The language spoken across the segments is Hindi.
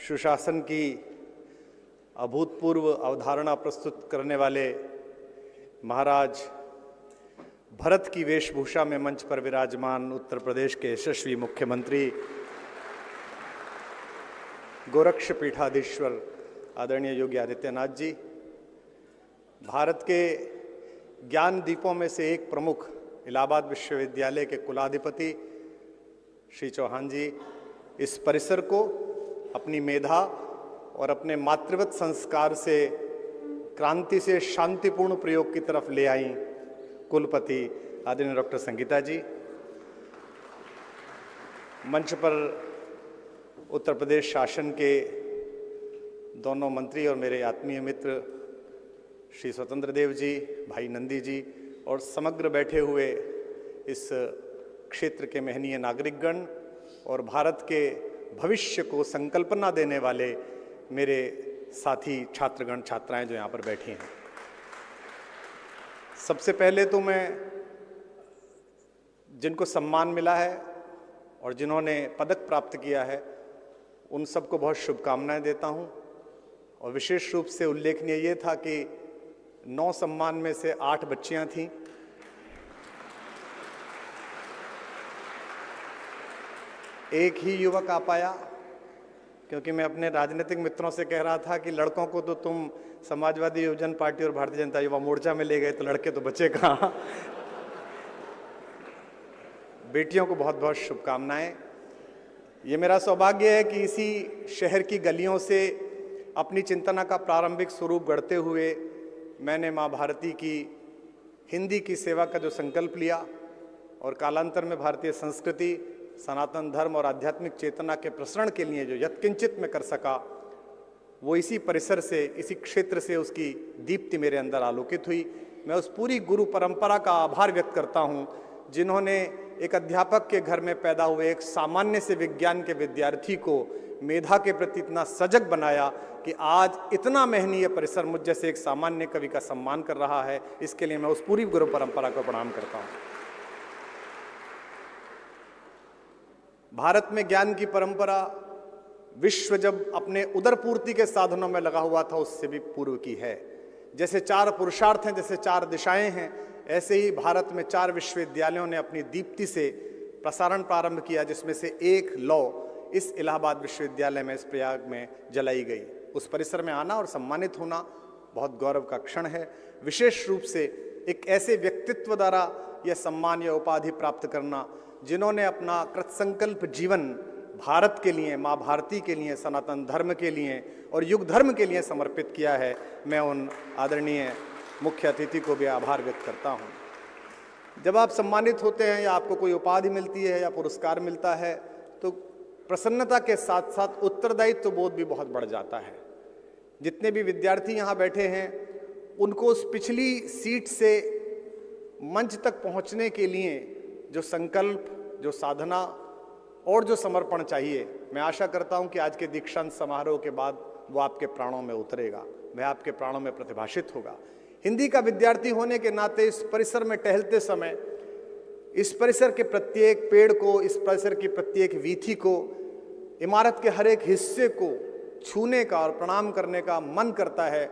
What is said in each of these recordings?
सुशासन की अभूतपूर्व अवधारणा प्रस्तुत करने वाले महाराज भरत की वेशभूषा में मंच पर विराजमान उत्तर प्रदेश के यशस्वी मुख्यमंत्री गोरक्षपीठाधीश्वर आदरणीय योगी आदित्यनाथ जी, भारत के ज्ञान दीपों में से एक प्रमुख इलाहाबाद विश्वविद्यालय के कुलाधिपति श्री चौहान जी, इस परिसर को अपनी मेधा और अपने मातृवत संस्कार से क्रांति से शांतिपूर्ण प्रयोग की तरफ ले आई कुलपति आदरणीय डॉक्टर संगीता जी, मंच पर उत्तर प्रदेश शासन के दोनों मंत्री और मेरे आत्मीय मित्र श्री स्वतंत्र देव जी, भाई नंदी जी और समग्र बैठे हुए इस क्षेत्र के महनीय नागरिकगण और भारत के भविष्य को संकल्पना देने वाले मेरे साथी छात्रगण छात्राएं जो यहाँ पर बैठी हैं। सबसे पहले तो मैं जिनको सम्मान मिला है और जिन्होंने पदक प्राप्त किया है उन सबको बहुत शुभकामनाएं देता हूँ। और विशेष रूप से उल्लेखनीय ये था कि 9 सम्मान में से 8 बच्चियां थीं। एक ही युवक आ पाया, क्योंकि मैं अपने राजनीतिक मित्रों से कह रहा था कि लड़कों को तो तुम समाजवादी योजना पार्टी और भारतीय जनता युवा मोर्चा में ले गए, तो लड़के तो बचे कहाँ। बेटियों को बहुत बहुत शुभकामनाएं। ये मेरा सौभाग्य है कि इसी शहर की गलियों से अपनी चिंतना का प्रारंभिक स्वरूप गढ़ते हुए मैंने माँ भारती की हिंदी की सेवा का जो संकल्प लिया और कालांतर में भारतीय संस्कृति, सनातन धर्म और आध्यात्मिक चेतना के प्रसरण के लिए जो यत्किंचित में कर सका, वो इसी परिसर से, इसी क्षेत्र से उसकी दीप्ति मेरे अंदर आलोकित हुई। मैं उस पूरी गुरु परंपरा का आभार व्यक्त करता हूँ जिन्होंने एक अध्यापक के घर में पैदा हुए एक सामान्य से विज्ञान के विद्यार्थी को मेधा के प्रति इतना सजग बनाया कि आज इतना महनीय परिसर मुझ जैसे एक सामान्य कवि का सम्मान कर रहा है। इसके लिए मैं उस पूरी गुरु परंपरा को प्रणाम करता हूँ। भारत में ज्ञान की परंपरा विश्व जब अपने उदरपूर्ति के साधनों में लगा हुआ था उससे भी पूर्व की है। जैसे 4 पुरुषार्थ हैं, जैसे 4 दिशाएं हैं, ऐसे ही भारत में 4 विश्वविद्यालयों ने अपनी दीप्ति से प्रसारण प्रारंभ किया, जिसमें से एक लौ इस इलाहाबाद विश्वविद्यालय में, इस प्रयाग में जलाई गई। उस परिसर में आना और सम्मानित होना बहुत गौरव का क्षण है। विशेष रूप से एक ऐसे व्यक्तित्व द्वारा यह सम्मान या उपाधि प्राप्त करना जिन्होंने अपना कृतसंकल्प जीवन भारत के लिए, माँ भारती के लिए, सनातन धर्म के लिए और युग धर्म के लिए समर्पित किया है। मैं उन आदरणीय मुख्य अतिथि को भी आभार व्यक्त करता हूँ। जब आप सम्मानित होते हैं या आपको कोई उपाधि मिलती है या पुरस्कार मिलता है तो प्रसन्नता के साथ साथ उत्तरदायित्व बोध भी बहुत बढ़ जाता है। जितने भी विद्यार्थी यहाँ बैठे हैं उनको उस पिछली सीट से मंच तक पहुँचने के लिए जो संकल्प, जो साधना और जो समर्पण चाहिए, मैं आशा करता हूँ कि आज के दीक्षांत समारोह के बाद वो आपके प्राणों में उतरेगा, वह आपके प्राणों में प्रतिभाषित होगा। हिंदी का विद्यार्थी होने के नाते इस परिसर में टहलते समय इस परिसर के प्रत्येक पेड़ को, इस परिसर की प्रत्येक वीथी को, इमारत के हर एक हिस्से को छूने का और प्रणाम करने का मन करता है,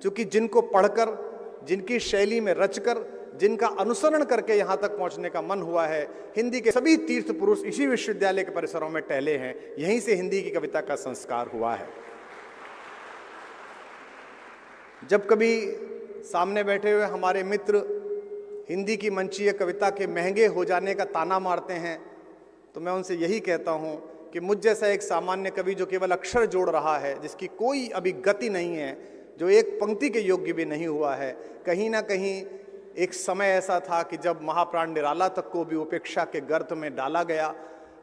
क्योंकि जिनको पढ़कर, जिनकी शैली में रचकर, जिनका अनुसरण करके यहाँ तक पहुँचने का मन हुआ है, हिंदी के सभी तीर्थ पुरुष इसी विश्वविद्यालय के परिसरों में टहले हैं। यहीं से हिंदी की कविता का संस्कार हुआ है। जब कभी सामने बैठे हुए हमारे मित्र हिंदी की मंचीय कविता के महंगे हो जाने का ताना मारते हैं तो मैं उनसे यही कहता हूँ कि मुझ जैसा एक सामान्य कवि जो केवल अक्षर जोड़ रहा है, जिसकी कोई अभी गति नहीं है, जो एक पंक्ति के योग्य भी नहीं हुआ है, कहीं ना कहीं एक समय ऐसा था कि जब महाप्राण निराला तक को भी उपेक्षा के गर्त में डाला गया।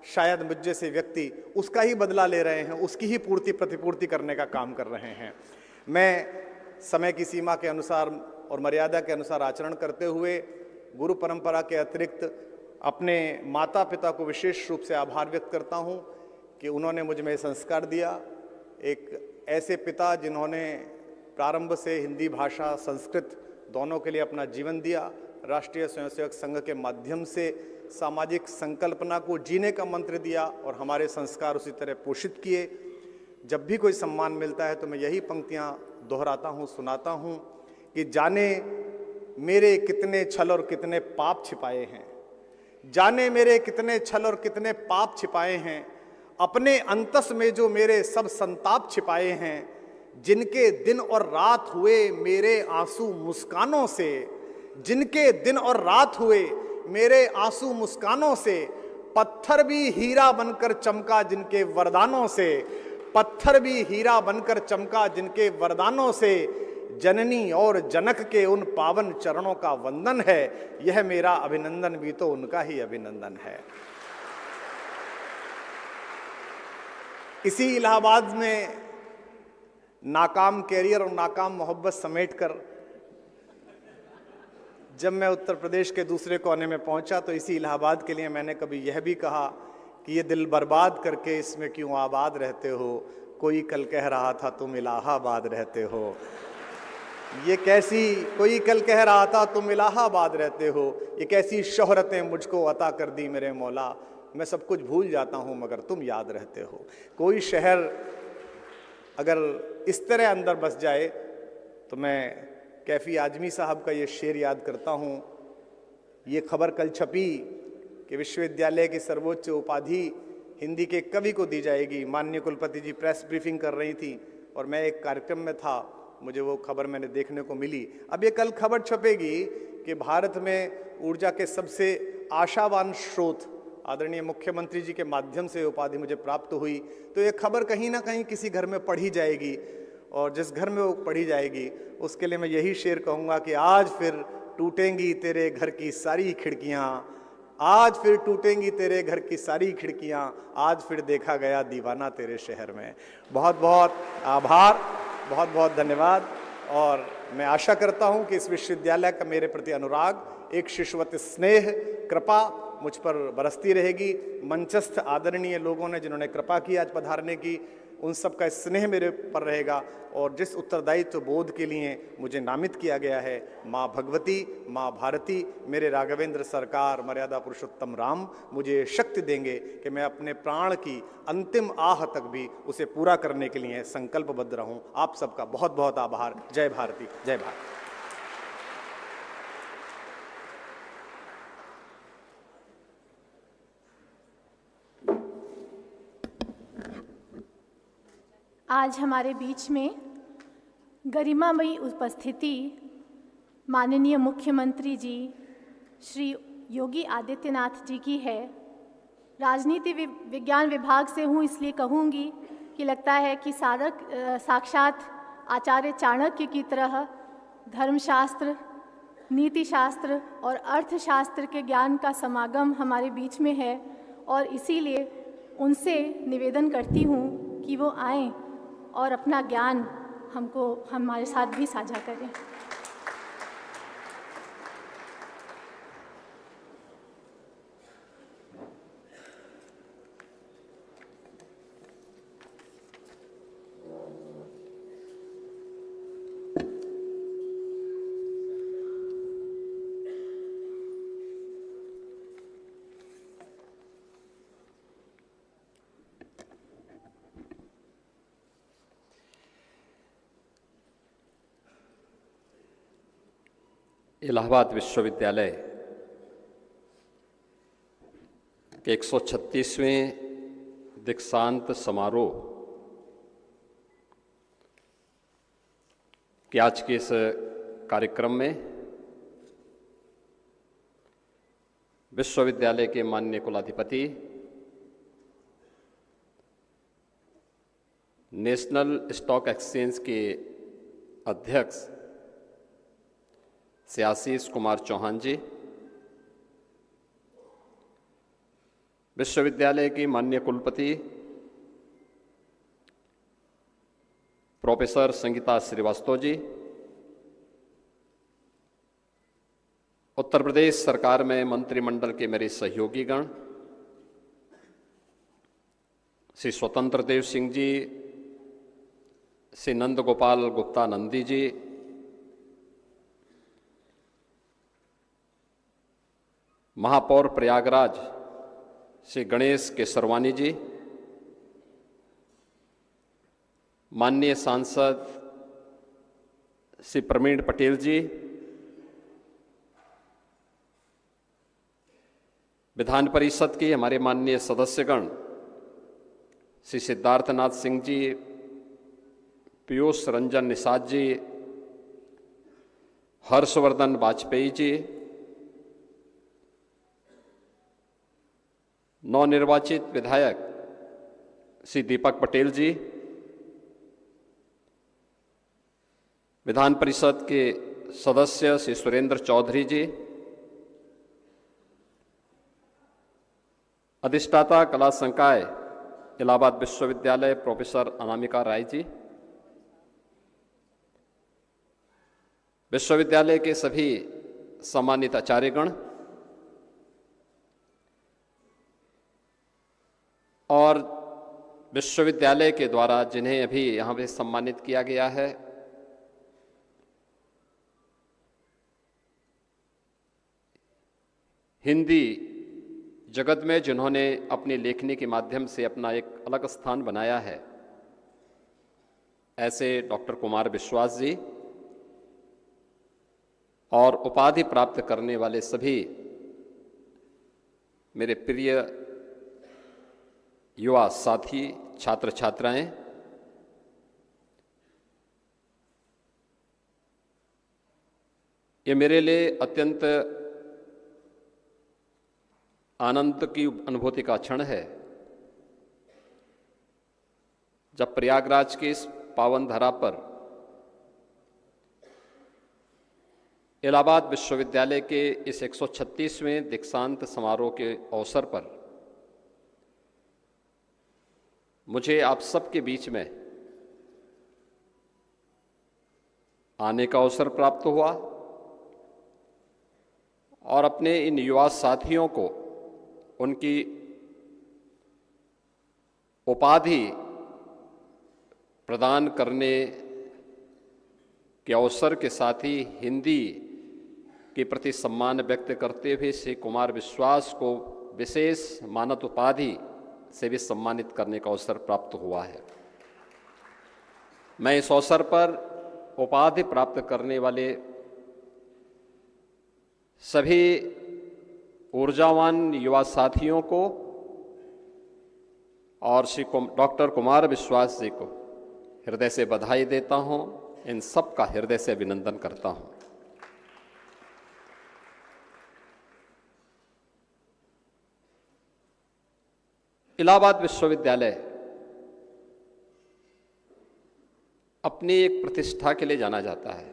शायद मुझ जैसे व्यक्ति उसका ही बदला ले रहे हैं, उसकी ही पूर्ति प्रतिपूर्ति करने का काम कर रहे हैं। मैं समय की सीमा के अनुसार और मर्यादा के अनुसार आचरण करते हुए गुरु परंपरा के अतिरिक्त अपने माता पिता को विशेष रूप से आभार व्यक्त करता हूँ कि उन्होंने मुझ में संस्कार दिया। एक ऐसे पिता जिन्होंने प्रारंभ से हिंदी भाषा, संस्कृत दोनों के लिए अपना जीवन दिया, राष्ट्रीय स्वयंसेवक संघ के माध्यम से सामाजिक संकल्पना को जीने का मंत्र दिया और हमारे संस्कार उसी तरह पोषित किए। जब भी कोई सम्मान मिलता है तो मैं यही पंक्तियां दोहराता हूं, सुनाता हूं कि जाने मेरे कितने छल और कितने पाप छिपाए हैं, जाने मेरे कितने छल और कितने पाप छिपाए हैं, अपने अंतस में जो मेरे सब संताप छिपाए हैं, जिनके दिन और रात हुए मेरे आंसू मुस्कानों से, जिनके दिन और रात हुए मेरे आंसू मुस्कानों से, पत्थर भी हीरा बनकर चमका जिनके वरदानों से, पत्थर भी हीरा बनकर चमका जिनके वरदानों से, जननी और जनक के उन पावन चरणों का वंदन है, यह मेरा अभिनंदन भी तो उनका ही अभिनंदन है। इसी इलाहाबाद में नाकाम कैरियर और नाकाम मोहब्बत समेटकर जब मैं उत्तर प्रदेश के दूसरे कोने में पहुंचा तो इसी इलाहाबाद के लिए मैंने कभी यह भी कहा कि ये दिल बर्बाद करके इसमें क्यों आबाद रहते हो, कोई कल कह रहा था तुम इलाहाबाद रहते हो। ये कैसी, कोई कल कह रहा था तुम इलाहाबाद रहते हो, ये कैसी शोहरतें मुझको अता कर दी मेरे मौला, मैं सब कुछ भूल जाता हूँ मगर तुम याद रहते हो। कोई शहर अगर इस तरह अंदर बस जाए तो मैं कैफी आजमी साहब का ये शेर याद करता हूँ। ये खबर कल छपी कि विश्वविद्यालय की सर्वोच्च उपाधि हिंदी के कवि को दी जाएगी। माननीय कुलपति जी प्रेस ब्रीफिंग कर रही थी और मैं एक कार्यक्रम में था, मुझे वो खबर मैंने देखने को मिली। अब ये कल खबर छपेगी कि भारत में ऊर्जा के सबसे आशावान स्रोत आदरणीय मुख्यमंत्री जी के माध्यम से उपाधि मुझे प्राप्त हुई, तो ये खबर कहीं ना कहीं किसी घर में पढ़ी जाएगी और जिस घर में वो पढ़ी जाएगी उसके लिए मैं यही शेर कहूँगा कि आज फिर टूटेंगी तेरे घर की सारी खिड़कियाँ, आज फिर टूटेंगी तेरे घर की सारी खिड़कियाँ, आज फिर देखा गया दीवाना तेरे शहर में। बहुत बहुत आभार, बहुत बहुत धन्यवाद। और मैं आशा करता हूँ कि इस विश्वविद्यालय का मेरे प्रति अनुराग, एक शिशुवत स्नेह, कृपा मुझ पर बरसती रहेगी। मंचस्थ आदरणीय लोगों ने जिन्होंने कृपा की आज पधारने की, उन सब का स्नेह मेरे पर रहेगा। और जिस उत्तरदायित्व बोध के लिए मुझे नामित किया गया है, माँ भगवती, माँ भारती, मेरे राघवेंद्र सरकार, मर्यादा पुरुषोत्तम राम मुझे शक्ति देंगे कि मैं अपने प्राण की अंतिम आह तक भी उसे पूरा करने के लिए संकल्पबद्ध रहूं। आप सबका बहुत बहुत आभार। जय भारती, जय भारत। आज हमारे बीच में गरिमामयी उपस्थिति माननीय मुख्यमंत्री जी श्री योगी आदित्यनाथ जी की है। राजनीति विज्ञान विभाग से हूँ, इसलिए कहूँगी कि लगता है कि साक्षात आचार्य चाणक्य की तरह धर्मशास्त्र, नीतिशास्त्र और अर्थशास्त्र के ज्ञान का समागम हमारे बीच में है और इसीलिए उनसे निवेदन करती हूँ कि वो आएँ और अपना ज्ञान हमारे साथ भी साझा करें। इलाहाबाद विश्वविद्यालय के 136वें दीक्षांत समारोह के आज के इस कार्यक्रम में विश्वविद्यालय के माननीय कुलाधिपति, नेशनल स्टॉक एक्सचेंज के अध्यक्ष श्री आशीष कुमार चौहान जी, विश्वविद्यालय की माननीय कुलपति प्रोफेसर संगीता श्रीवास्तव जी, उत्तर प्रदेश सरकार में मंत्रिमंडल के मेरे सहयोगीगण, श्री स्वतंत्र देव सिंह जी, श्री नंद गोपाल गुप्ता नंदी जी, महापौर प्रयागराज श्री गणेश केसरवानी जी, माननीय सांसद श्री प्रवीण पटेल जी, विधान परिषद के हमारे माननीय सदस्यगण श्री सिद्धार्थनाथ सिंह जी, पीयूष रंजन निषाद जी, हर्षवर्धन वाजपेयी जी, नवनिर्वाचित विधायक श्री दीपक पटेल जी, विधान परिषद के सदस्य श्री सुरेंद्र चौधरी जी, अधिष्ठाता कला संकाय इलाहाबाद विश्वविद्यालय प्रोफेसर अनामिका राय जी, विश्वविद्यालय के सभी सम्मानित आचार्यगण और विश्वविद्यालय के द्वारा जिन्हें अभी यहाँ पे सम्मानित किया गया है, हिंदी जगत में जिन्होंने अपनी लेखनी के माध्यम से अपना एक अलग स्थान बनाया है, ऐसे डॉक्टर कुमार विश्वास जी और उपाधि प्राप्त करने वाले सभी मेरे प्रिय युवा साथी, छात्र छात्राएं, ये मेरे लिए अत्यंत आनंद की अनुभूति का क्षण है जब प्रयागराज की इस पावन धरा पर इलाहाबाद विश्वविद्यालय के इस 136वें दीक्षांत समारोह के अवसर पर मुझे आप सबके बीच में आने का अवसर प्राप्त हुआ और अपने इन युवा साथियों को उनकी उपाधि प्रदान करने के अवसर के साथ ही हिंदी के प्रति सम्मान व्यक्त करते हुए श्री कुमार विश्वास को विशेष मानद उपाधि से भी सम्मानित करने का अवसर प्राप्त हुआ है। मैं इस अवसर पर उपाधि प्राप्त करने वाले सभी ऊर्जावान युवा साथियों को और श्री डॉक्टर कुमार विश्वास जी को हृदय से बधाई देता हूं, इन सब का हृदय से अभिनंदन करता हूं। इलाहाबाद विश्वविद्यालय अपनी एक प्रतिष्ठा के लिए जाना जाता है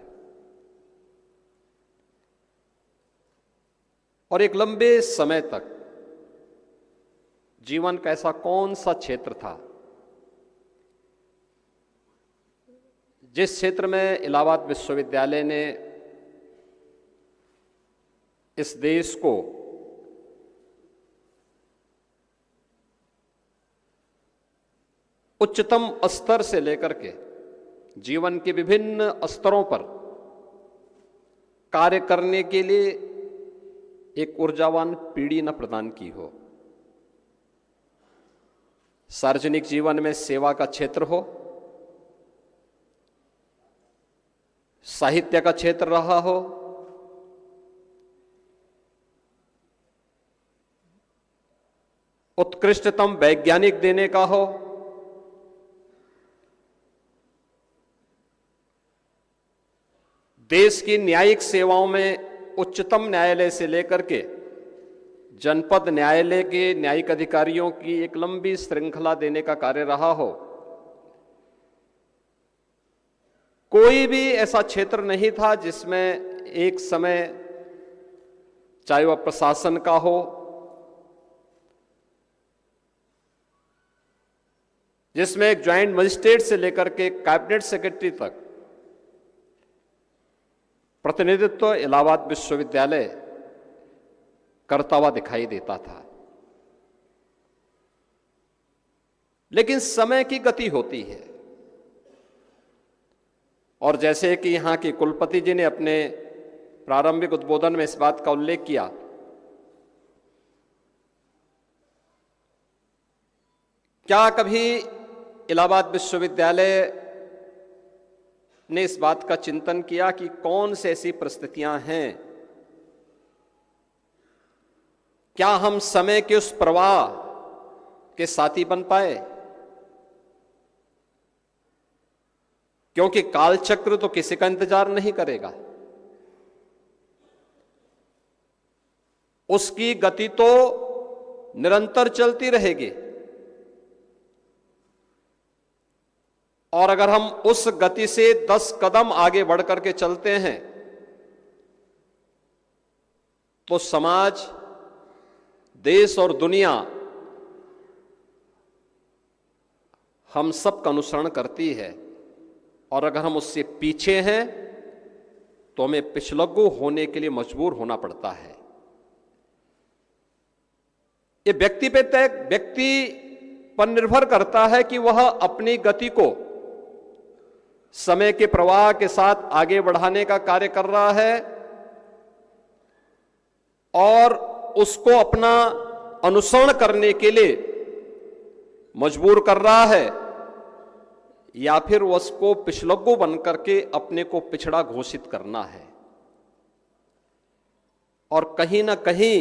और एक लंबे समय तक जीवन का ऐसा कौन सा क्षेत्र था जिस क्षेत्र में इलाहाबाद विश्वविद्यालय ने इस देश को उच्चतम स्तर से लेकर के जीवन के विभिन्न स्तरों पर कार्य करने के लिए एक ऊर्जावान पीढ़ी न प्रदान की हो। सार्वजनिक जीवन में सेवा का क्षेत्र हो, साहित्य का क्षेत्र रहा हो, उत्कृष्टतम वैज्ञानिक देने का हो, देश की न्यायिक सेवाओं में उच्चतम न्यायालय से लेकर के जनपद न्यायालय के न्यायिक अधिकारियों की एक लंबी श्रृंखला देने का कार्य रहा हो, कोई भी ऐसा क्षेत्र नहीं था जिसमें एक समय, चाहे वह प्रशासन का हो, जिसमें एक ज्वाइंट मजिस्ट्रेट से लेकर के कैबिनेट सेक्रेटरी तक प्रतिनिधित्व इलाहाबाद विश्वविद्यालय करता हुआ दिखाई देता था। लेकिन समय की गति होती है और जैसे कि यहाँ के कुलपति जी ने अपने प्रारंभिक उद्बोधन में इस बात का उल्लेख किया, क्या कभी इलाहाबाद विश्वविद्यालय ने इस बात का चिंतन किया कि कौन सी ऐसी परिस्थितियां हैं, क्या हम समय के उस प्रवाह के साथी बन पाए, क्योंकि कालचक्र तो किसी का इंतजार नहीं करेगा, उसकी गति तो निरंतर चलती रहेगी। और अगर हम उस गति से 10 कदम आगे बढ़ करके चलते हैं तो समाज, देश और दुनिया हम सब का अनुसरण करती है, और अगर हम उससे पीछे हैं तो हमें पिछलग्गू होने के लिए मजबूर होना पड़ता है। ये व्यक्ति पर निर्भर करता है कि वह अपनी गति को समय के प्रवाह के साथ आगे बढ़ाने का कार्य कर रहा है और उसको अपना अनुसरण करने के लिए मजबूर कर रहा है, या फिर उसको पिछलग्गू बन करके अपने को पिछड़ा घोषित करना है। और कहीं ना कहीं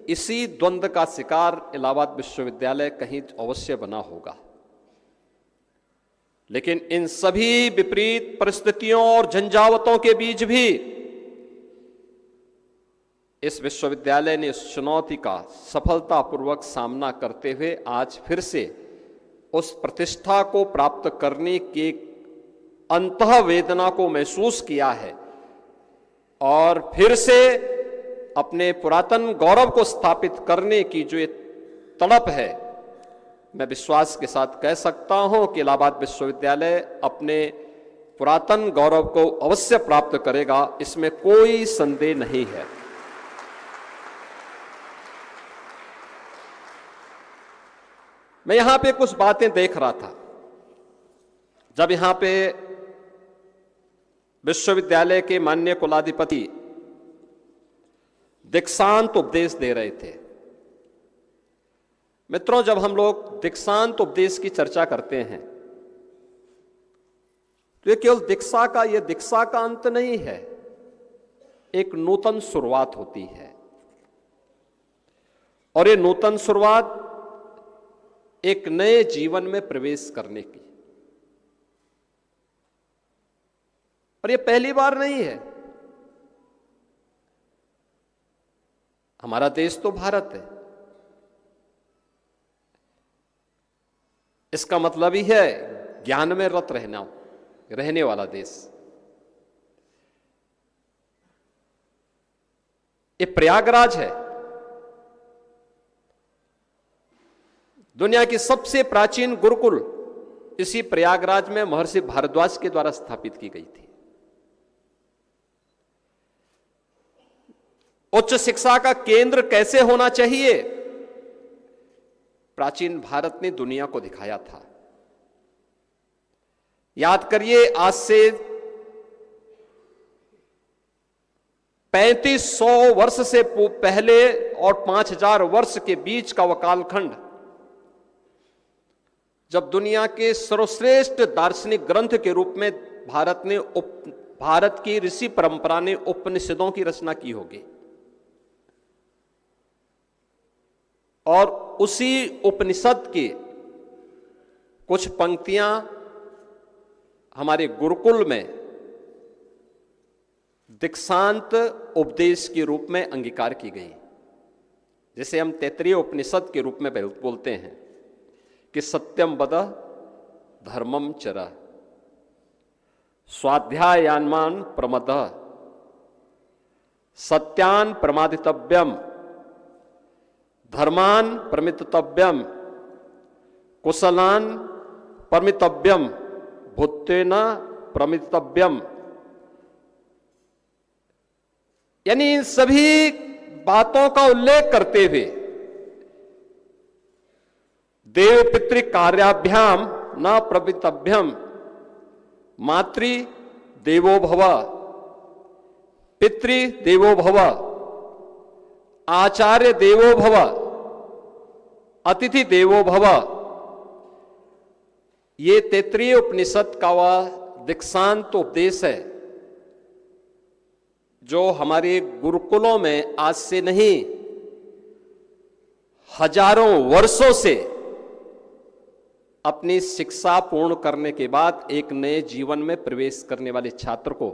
इसी द्वंद्व का शिकार इलाहाबाद विश्वविद्यालय कहीं अवश्य बना होगा। लेकिन इन सभी विपरीत परिस्थितियों और झंझावतों के बीच भी इस विश्वविद्यालय ने इस चुनौती का सफलतापूर्वक सामना करते हुए आज फिर से उस प्रतिष्ठा को प्राप्त करने की अंतः वेदना को महसूस किया है और फिर से अपने पुरातन गौरव को स्थापित करने की जो ये तड़प है, मैं विश्वास के साथ कह सकता हूं कि इलाहाबाद विश्वविद्यालय अपने पुरातन गौरव को अवश्य प्राप्त करेगा, इसमें कोई संदेह नहीं है। मैं यहां पे कुछ बातें देख रहा था जब यहां पे विश्वविद्यालय के माननीय कुलाधिपति दीक्षांत उपदेश दे रहे थे। मित्रों, जब हम लोग दीक्षांत उपदेश की चर्चा करते हैं तो ये केवल दीक्षा का अंत नहीं है, एक नूतन शुरुआत होती है। और ये नूतन शुरुआत एक नए जीवन में प्रवेश करने की, और ये पहली बार नहीं है। हमारा देश तो भारत है, इसका मतलब ही है ज्ञान में रत रहने वाला देश। ये प्रयागराज है, दुनिया की सबसे प्राचीन गुरुकुल इसी प्रयागराज में महर्षि भारद्वाज के द्वारा स्थापित की गई थी। उच्च शिक्षा का केंद्र कैसे होना चाहिए, प्राचीन भारत ने दुनिया को दिखाया था। याद करिए, आज से 3500 वर्ष से पहले और 5000 वर्ष के बीच का वह कालखंड, जब दुनिया के सर्वश्रेष्ठ दार्शनिक ग्रंथ के रूप में भारत की ऋषि परंपरा ने उपनिषदों की रचना की होगी, और उसी उपनिषद की कुछ पंक्तियां हमारे गुरुकुल में दीक्षांत उपदेश के रूप में अंगीकार की गई, जिसे हम तैत्तिरीय उपनिषद के रूप में बोलते हैं कि सत्यम वद धर्मम चर स्वाध्यायान्मान प्रमद सत्यान प्रमादितव्यम धर्मान प्रमितव्यम कुशलान प्रमितव्यम भूतेन प्रमितव्यम। यानी इन सभी बातों का उल्लेख करते हुए देव पितृ कार्याभ्याम न प्रमितव्यम मातृ देवो भव पितृ देवो भव आचार्य देवो भव अतिथि देवो भव। ये तैत्तिरीय उपनिषद का वह दीक्षांत उपदेश है जो हमारे गुरुकुलों में आज से नहीं हजारों वर्षों से अपनी शिक्षा पूर्ण करने के बाद एक नए जीवन में प्रवेश करने वाले छात्र को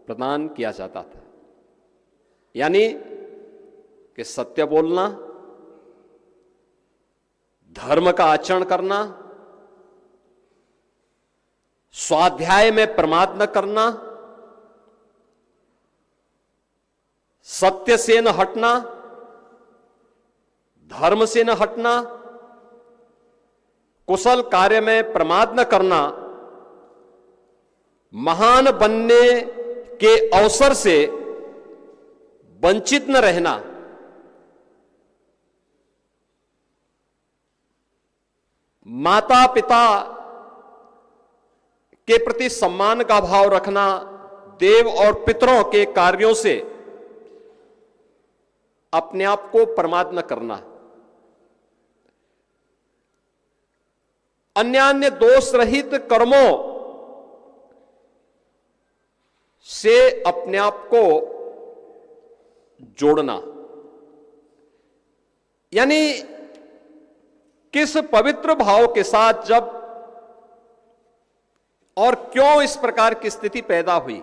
प्रदान किया जाता था। यानी कि सत्य बोलना, धर्म का आचरण करना, स्वाध्याय में प्रमाद न करना, सत्य से न हटना, धर्म से न हटना, कुशल कार्य में प्रमाद न करना, महान बनने के अवसर से वंचित न रहना, माता पिता के प्रति सम्मान का भाव रखना, देव और पितरों के कार्यों से अपने आप को प्रमाद न करना, अन्य दोष रहित कर्मों से अपने आप को जोड़ना। यानी किस पवित्र भाव के साथ जब और क्यों इस प्रकार की स्थिति पैदा हुई।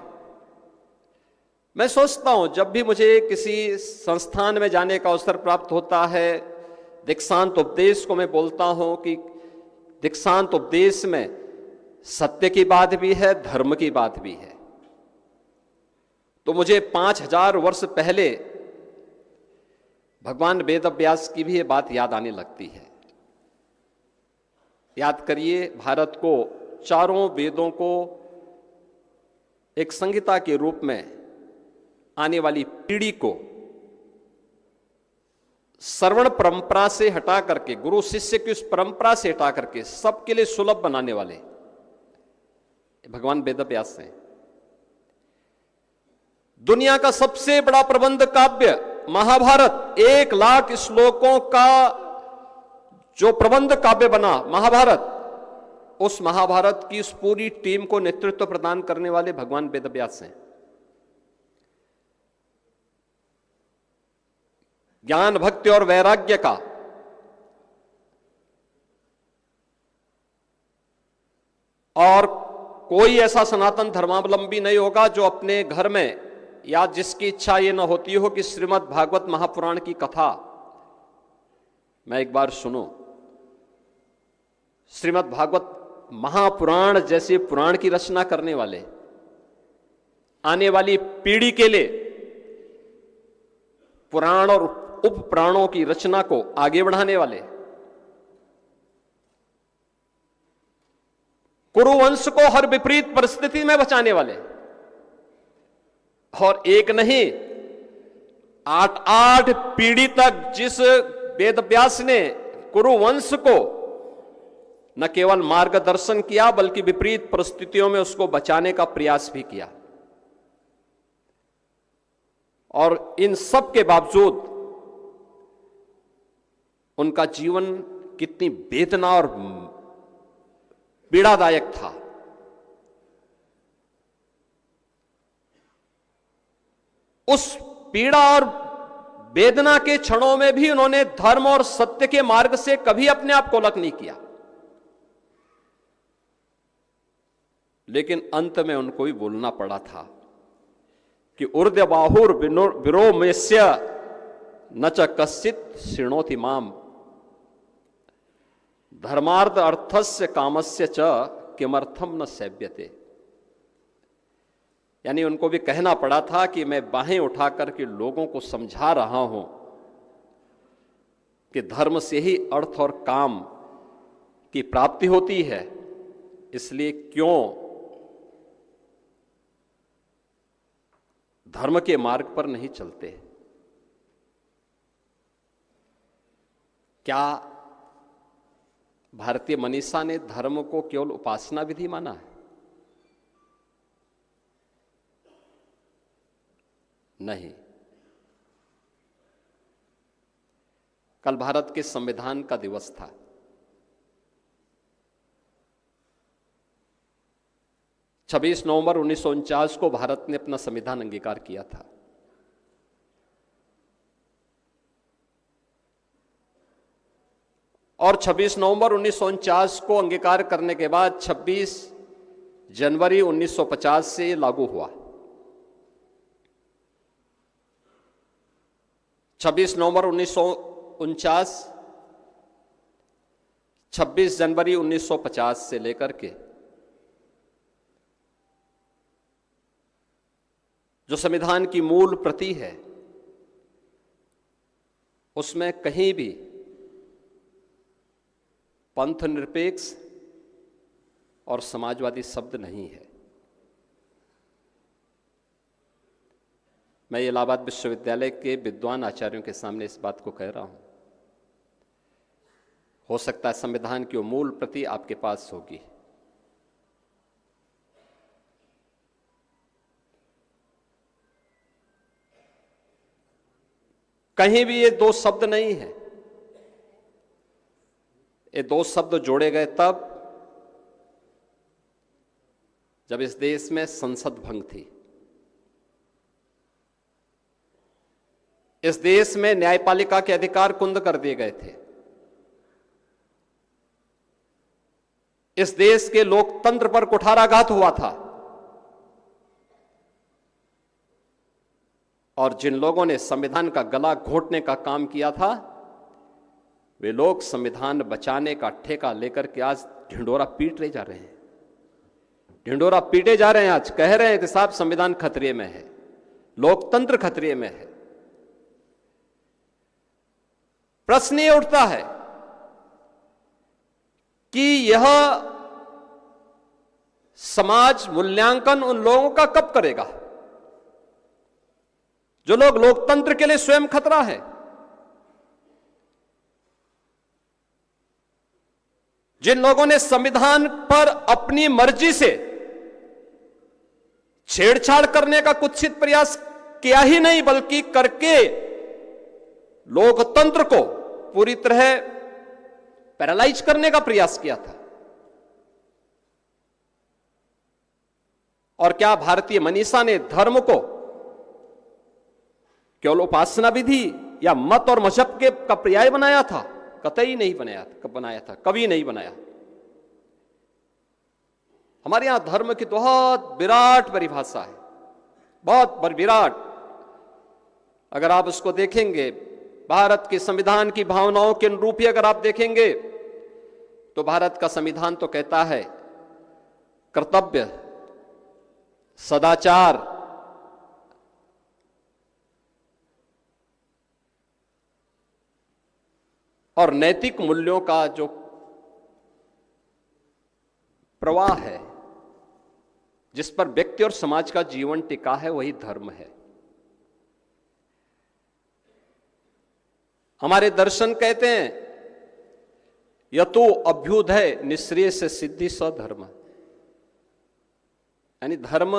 मैं सोचता हूं जब भी मुझे किसी संस्थान में जाने का अवसर प्राप्त होता है, दीक्षांत उपदेश को मैं बोलता हूं कि दीक्षांत उपदेश में सत्य की बात भी है, धर्म की बात भी है। तो मुझे 5000 वर्ष पहले भगवान वेद व्यास की भी ये बात याद आने लगती है। याद करिए, भारत को चारों वेदों को एक संहिता के रूप में आने वाली पीढ़ी को श्रवण परंपरा से हटा करके, गुरु शिष्य की उस परंपरा से हटा करके सबके लिए सुलभ बनाने वाले भगवान वेद व्यास हैं। दुनिया का सबसे बड़ा प्रबंध काव्य महाभारत, 1 लाख श्लोकों का जो प्रबंध काव्य बना महाभारत, उस महाभारत की उस पूरी टीम को नेतृत्व प्रदान करने वाले भगवान वेद व्यास हैं। ज्ञान, भक्ति और वैराग्य का और कोई ऐसा सनातन धर्मावलंबी नहीं होगा जो अपने घर में या जिसकी इच्छा ये न होती हो कि श्रीमद् भागवत महापुराण की कथा मैं एक बार सुनूं। श्रीमद् भागवत महापुराण जैसे पुराण की रचना करने वाले, आने वाली पीढ़ी के लिए पुराण और उपपुराणों की रचना को आगे बढ़ाने वाले, कुरुवंश को हर विपरीत परिस्थिति में बचाने वाले, और एक नहीं 8 पीढ़ी तक जिस वेदव्यास ने कुरुवंश को न केवल मार्गदर्शन किया बल्कि विपरीत परिस्थितियों में उसको बचाने का प्रयास भी किया। और इन सब के बावजूद उनका जीवन कितनी वेदना और पीड़ादायक था। उस पीड़ा और वेदना के क्षणों में भी उन्होंने धर्म और सत्य के मार्ग से कभी अपने आप को अलग नहीं किया, लेकिन अंत में उनको भी बोलना पड़ा था कि ऊर्ध्वबाहुर विरोमेस्य न च कश्चित् शृणोति माम धर्मार्थ अर्थस्य कामस्य च किमर्थम न सेव्यते। यानी उनको भी कहना पड़ा था कि मैं बाहें उठा करके लोगों को समझा रहा हूं कि धर्म से ही अर्थ और काम की प्राप्ति होती है, इसलिए क्यों धर्म के मार्ग पर नहीं चलते। क्या भारतीय मनीषा ने धर्म को केवल उपासना विधि माना है? नहीं। कल भारत के संविधान का दिवस था। 26 नवंबर 1949 को भारत ने अपना संविधान अंगीकार किया था। और 26 नवंबर 1949 को अंगीकार करने के बाद 26 जनवरी 1950 से लागू हुआ। 26 नवंबर 1949, 26 जनवरी 1950 से लेकर के जो संविधान की मूल प्रति है, उसमें कहीं भी पंथ निरपेक्ष और समाजवादी शब्द नहीं है। मैं इलाहाबाद विश्वविद्यालय के विद्वान आचार्यों के सामने इस बात को कह रहा हूं। हो सकता है संविधान की वो मूल प्रति आपके पास होगी, कहीं भी ये दो शब्द नहीं है। ये दो शब्द जोड़े गए तब जब इस देश में संसद भंग थी, इस देश में न्यायपालिका के अधिकार कुंद कर दिए गए थे, इस देश के लोकतंत्र पर कुठाराघात हुआ था, और जिन लोगों ने संविधान का गला घोंटने का काम किया था, वे लोग संविधान बचाने का ठेका लेकर के आज ढिंडोरा पीट रहे जा रहे हैं। ढिंडोरा पीटे जा रहे हैं, आज कह रहे हैं कि साहब संविधान खतरे में है, लोकतंत्र खतरे में है। प्रश्न ये उठता है कि यह समाज मूल्यांकन उन लोगों का कब करेगा जो लोग लोकतंत्र के लिए स्वयं खतरा है, जिन लोगों ने संविधान पर अपनी मर्जी से छेड़छाड़ करने का कुत्सित प्रयास किया ही नहीं, बल्कि करके लोकतंत्र को पूरी तरह पैरालाइज करने का प्रयास किया था। और क्या भारतीय मनीषा ने धर्म को केवल उपासना विधि या मत और मजहब के का पर्याय बनाया था? कतई नहीं बनाया था, कभी नहीं बनाया। हमारे यहां धर्म की बहुत विराट परिभाषा है, बहुत विराट। अगर आप उसको देखेंगे, भारत के संविधान की भावनाओं के अनुरूप ही अगर आप देखेंगे, तो भारत का संविधान तो कहता है कर्तव्य, सदाचार, और नैतिक मूल्यों का जो प्रवाह है, जिस पर व्यक्ति और समाज का जीवन टिका है, वही धर्म है। हमारे दर्शन कहते हैं यतो अभ्युदय निःश्रेय से सिद्धि स धर्म, यानी धर्म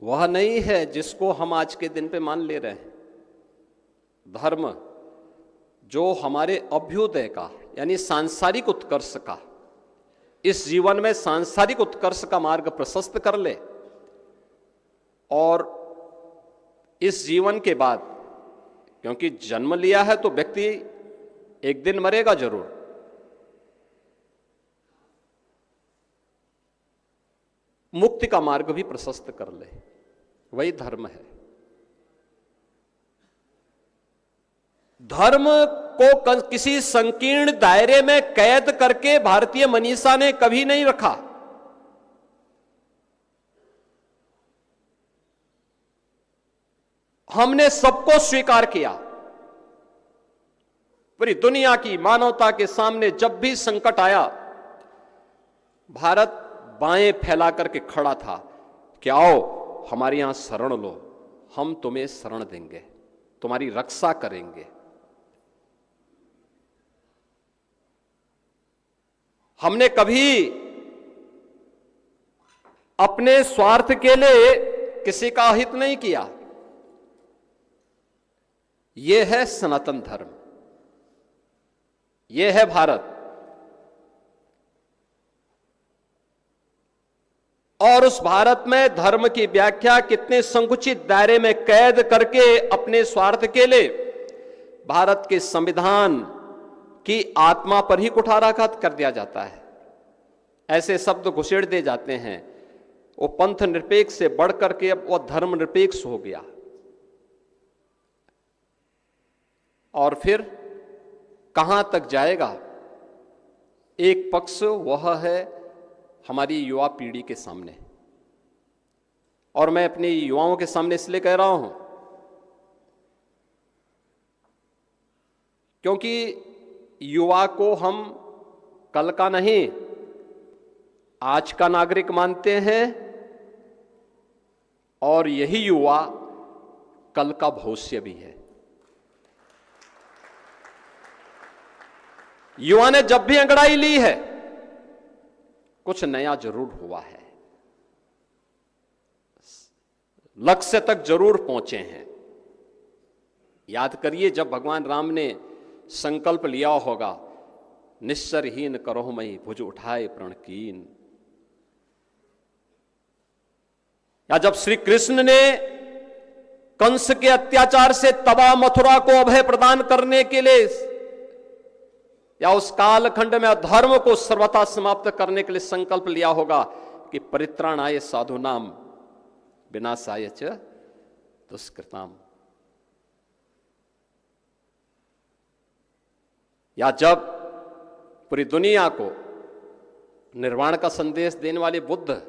वह नहीं है जिसको हम आज के दिन पे मान ले रहे हैं। धर्म जो हमारे अभ्युदय का यानी सांसारिक उत्कर्ष का, इस जीवन में सांसारिक उत्कर्ष का मार्ग प्रशस्त कर ले, और इस जीवन के बाद, क्योंकि जन्म लिया है तो व्यक्ति एक दिन मरेगा जरूर, मुक्ति का मार्ग भी प्रशस्त कर ले, वही धर्म है। धर्म को किसी संकीर्ण दायरे में कैद करके भारतीय मनीषा ने कभी नहीं रखा। हमने सबको स्वीकार किया। पूरी दुनिया की मानवता के सामने जब भी संकट आया, भारत बाएं फैला करके खड़ा था कि आओ हमारे यहां शरण लो, हम तुम्हें शरण देंगे, तुम्हारी रक्षा करेंगे। हमने कभी अपने स्वार्थ के लिए किसी का हित नहीं किया। यह है सनातन धर्म, यह है भारत। और उस भारत में धर्म की व्याख्या कितने संकुचित दायरे में कैद करके अपने स्वार्थ के लिए भारत के संविधान की आत्मा पर ही कुठाराघात कर दिया जाता है। ऐसे शब्द घुसेड़ दे जाते हैं। वो पंथ निरपेक्ष से बढ़कर के अब वो धर्म निरपेक्ष हो गया। और फिर कहां तक जाएगा? एक पक्ष वह है हमारी युवा पीढ़ी के सामने, और मैं अपने युवाओं के सामने इसलिए कह रहा हूं क्योंकि युवा को हम कल का नहीं आज का नागरिक मानते हैं, और यही युवा कल का भविष्य भी है। युवा ने जब भी अंगड़ाई ली है कुछ नया जरूर हुआ है, लक्ष्य तक जरूर पहुंचे हैं। याद करिए जब भगवान राम ने संकल्प लिया होगा, निस्सरहीन करो मई भुज उठाए प्रण कीन, या जब श्री कृष्ण ने कंस के अत्याचार से तबाह मथुरा को अभय प्रदान करने के लिए, या उस कालखंड में अधर्म को सर्वथा समाप्त करने के लिए संकल्प लिया होगा कि परित्राणाय साधूनाम विनाशाय च दुष्कृताम, या जब पूरी दुनिया को निर्वाण का संदेश देने वाले बुद्ध,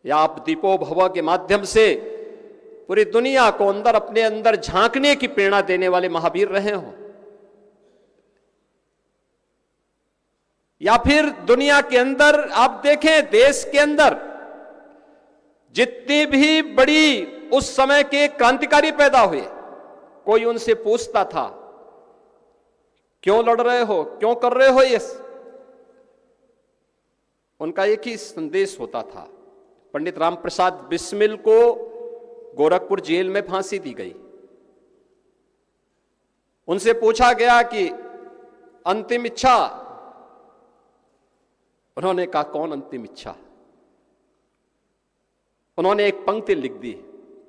या आप दीपो भव के माध्यम से पूरी दुनिया को अंदर अपने अंदर झांकने की प्रेरणा देने वाले महावीर रहे हो, या फिर दुनिया के अंदर आप देखें, देश के अंदर जितनी भी बड़ी उस समय के क्रांतिकारी पैदा हुए, कोई उनसे पूछता था क्यों लड़ रहे हो, क्यों कर रहे हो ये, उनका एक ही संदेश होता था। पंडित राम प्रसाद बिस्मिल को गोरखपुर जेल में फांसी दी गई। उनसे पूछा गया कि अंतिम इच्छा, उन्होंने कहा कौन अंतिम इच्छा? उन्होंने एक पंक्ति लिख दी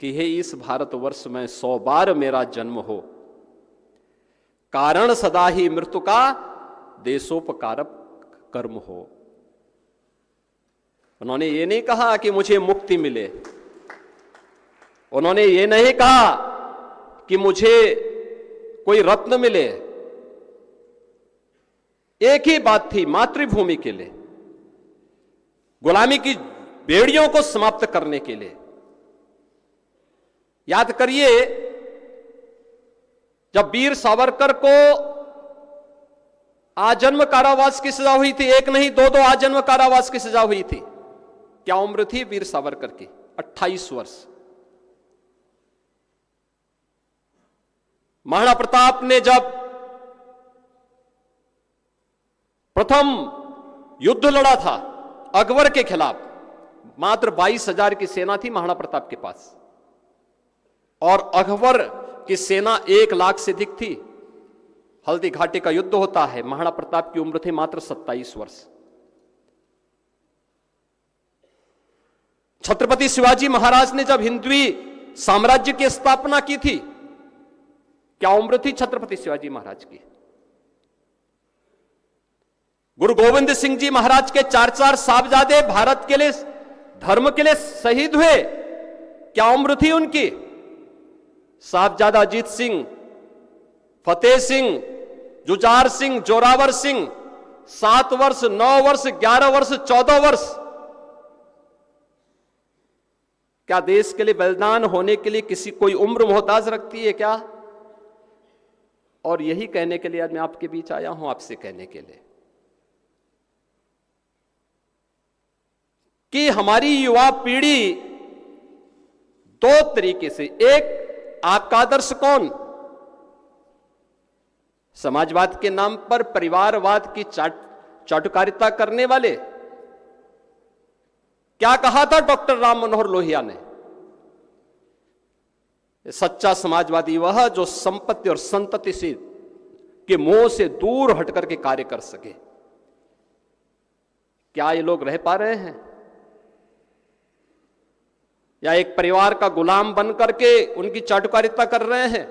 कि हे इस भारतवर्ष में 100 बार मेरा जन्म हो, कारण सदा ही मृत्यु का देशोपकारक कर्म हो। उन्होंने ये नहीं कहा कि मुझे मुक्ति मिले, उन्होंने ये नहीं कहा कि मुझे कोई रत्न मिले। एक ही बात थी, मातृभूमि के लिए, गुलामी की बेड़ियों को समाप्त करने के लिए। याद करिए जब वीर सावरकर को आजन्म कारावास की सजा हुई थी, एक नहीं दो आजन्म कारावास की सजा हुई थी। क्या उम्र थी वीर सावरकर की? 28 वर्ष। महाराणा प्रताप ने जब प्रथम युद्ध लड़ा था अकबर के खिलाफ, मात्र 22,000 की सेना थी महाराणा प्रताप के पास, और अकबर की सेना 1 लाख से अधिक थी। हल्दी घाटी का युद्ध होता है, महाराणा प्रताप की उम्र थी मात्र 27 वर्ष। छत्रपति शिवाजी महाराज ने जब हिंदवी साम्राज्य की स्थापना की थी, क्या उम्र थी छत्रपति शिवाजी महाराज की? गुरु गोविंद सिंह जी महाराज के 4 साहबजादे भारत के लिए, धर्म के लिए शहीद हुए, क्या उम्र थी उनकी? साहबजादा अजीत सिंह, फतेह सिंह, जुझार सिंह, जोरावर सिंह 7 वर्ष, 9 वर्ष, 11 वर्ष, 14 वर्ष। क्या देश के लिए बलिदान होने के लिए किसी कोई उम्र मोहताज रखती है क्या? और यही कहने के लिए आज मैं आपके बीच आया हूं, आपसे कहने के लिए कि हमारी युवा पीढ़ी 2 तरीके से, एक आपका आदर्श कौन? समाजवाद के नाम पर परिवारवाद की चाटुकारिता करने वाले। क्या कहा था डॉक्टर राम मनोहर लोहिया ने? सच्चा समाजवादी वह जो संपत्ति और संतति से के मोह से दूर हटकर के कार्य कर सके। क्या ये लोग रह पा रहे हैं? या एक परिवार का गुलाम बन करके उनकी चाटुकारिता कर रहे हैं?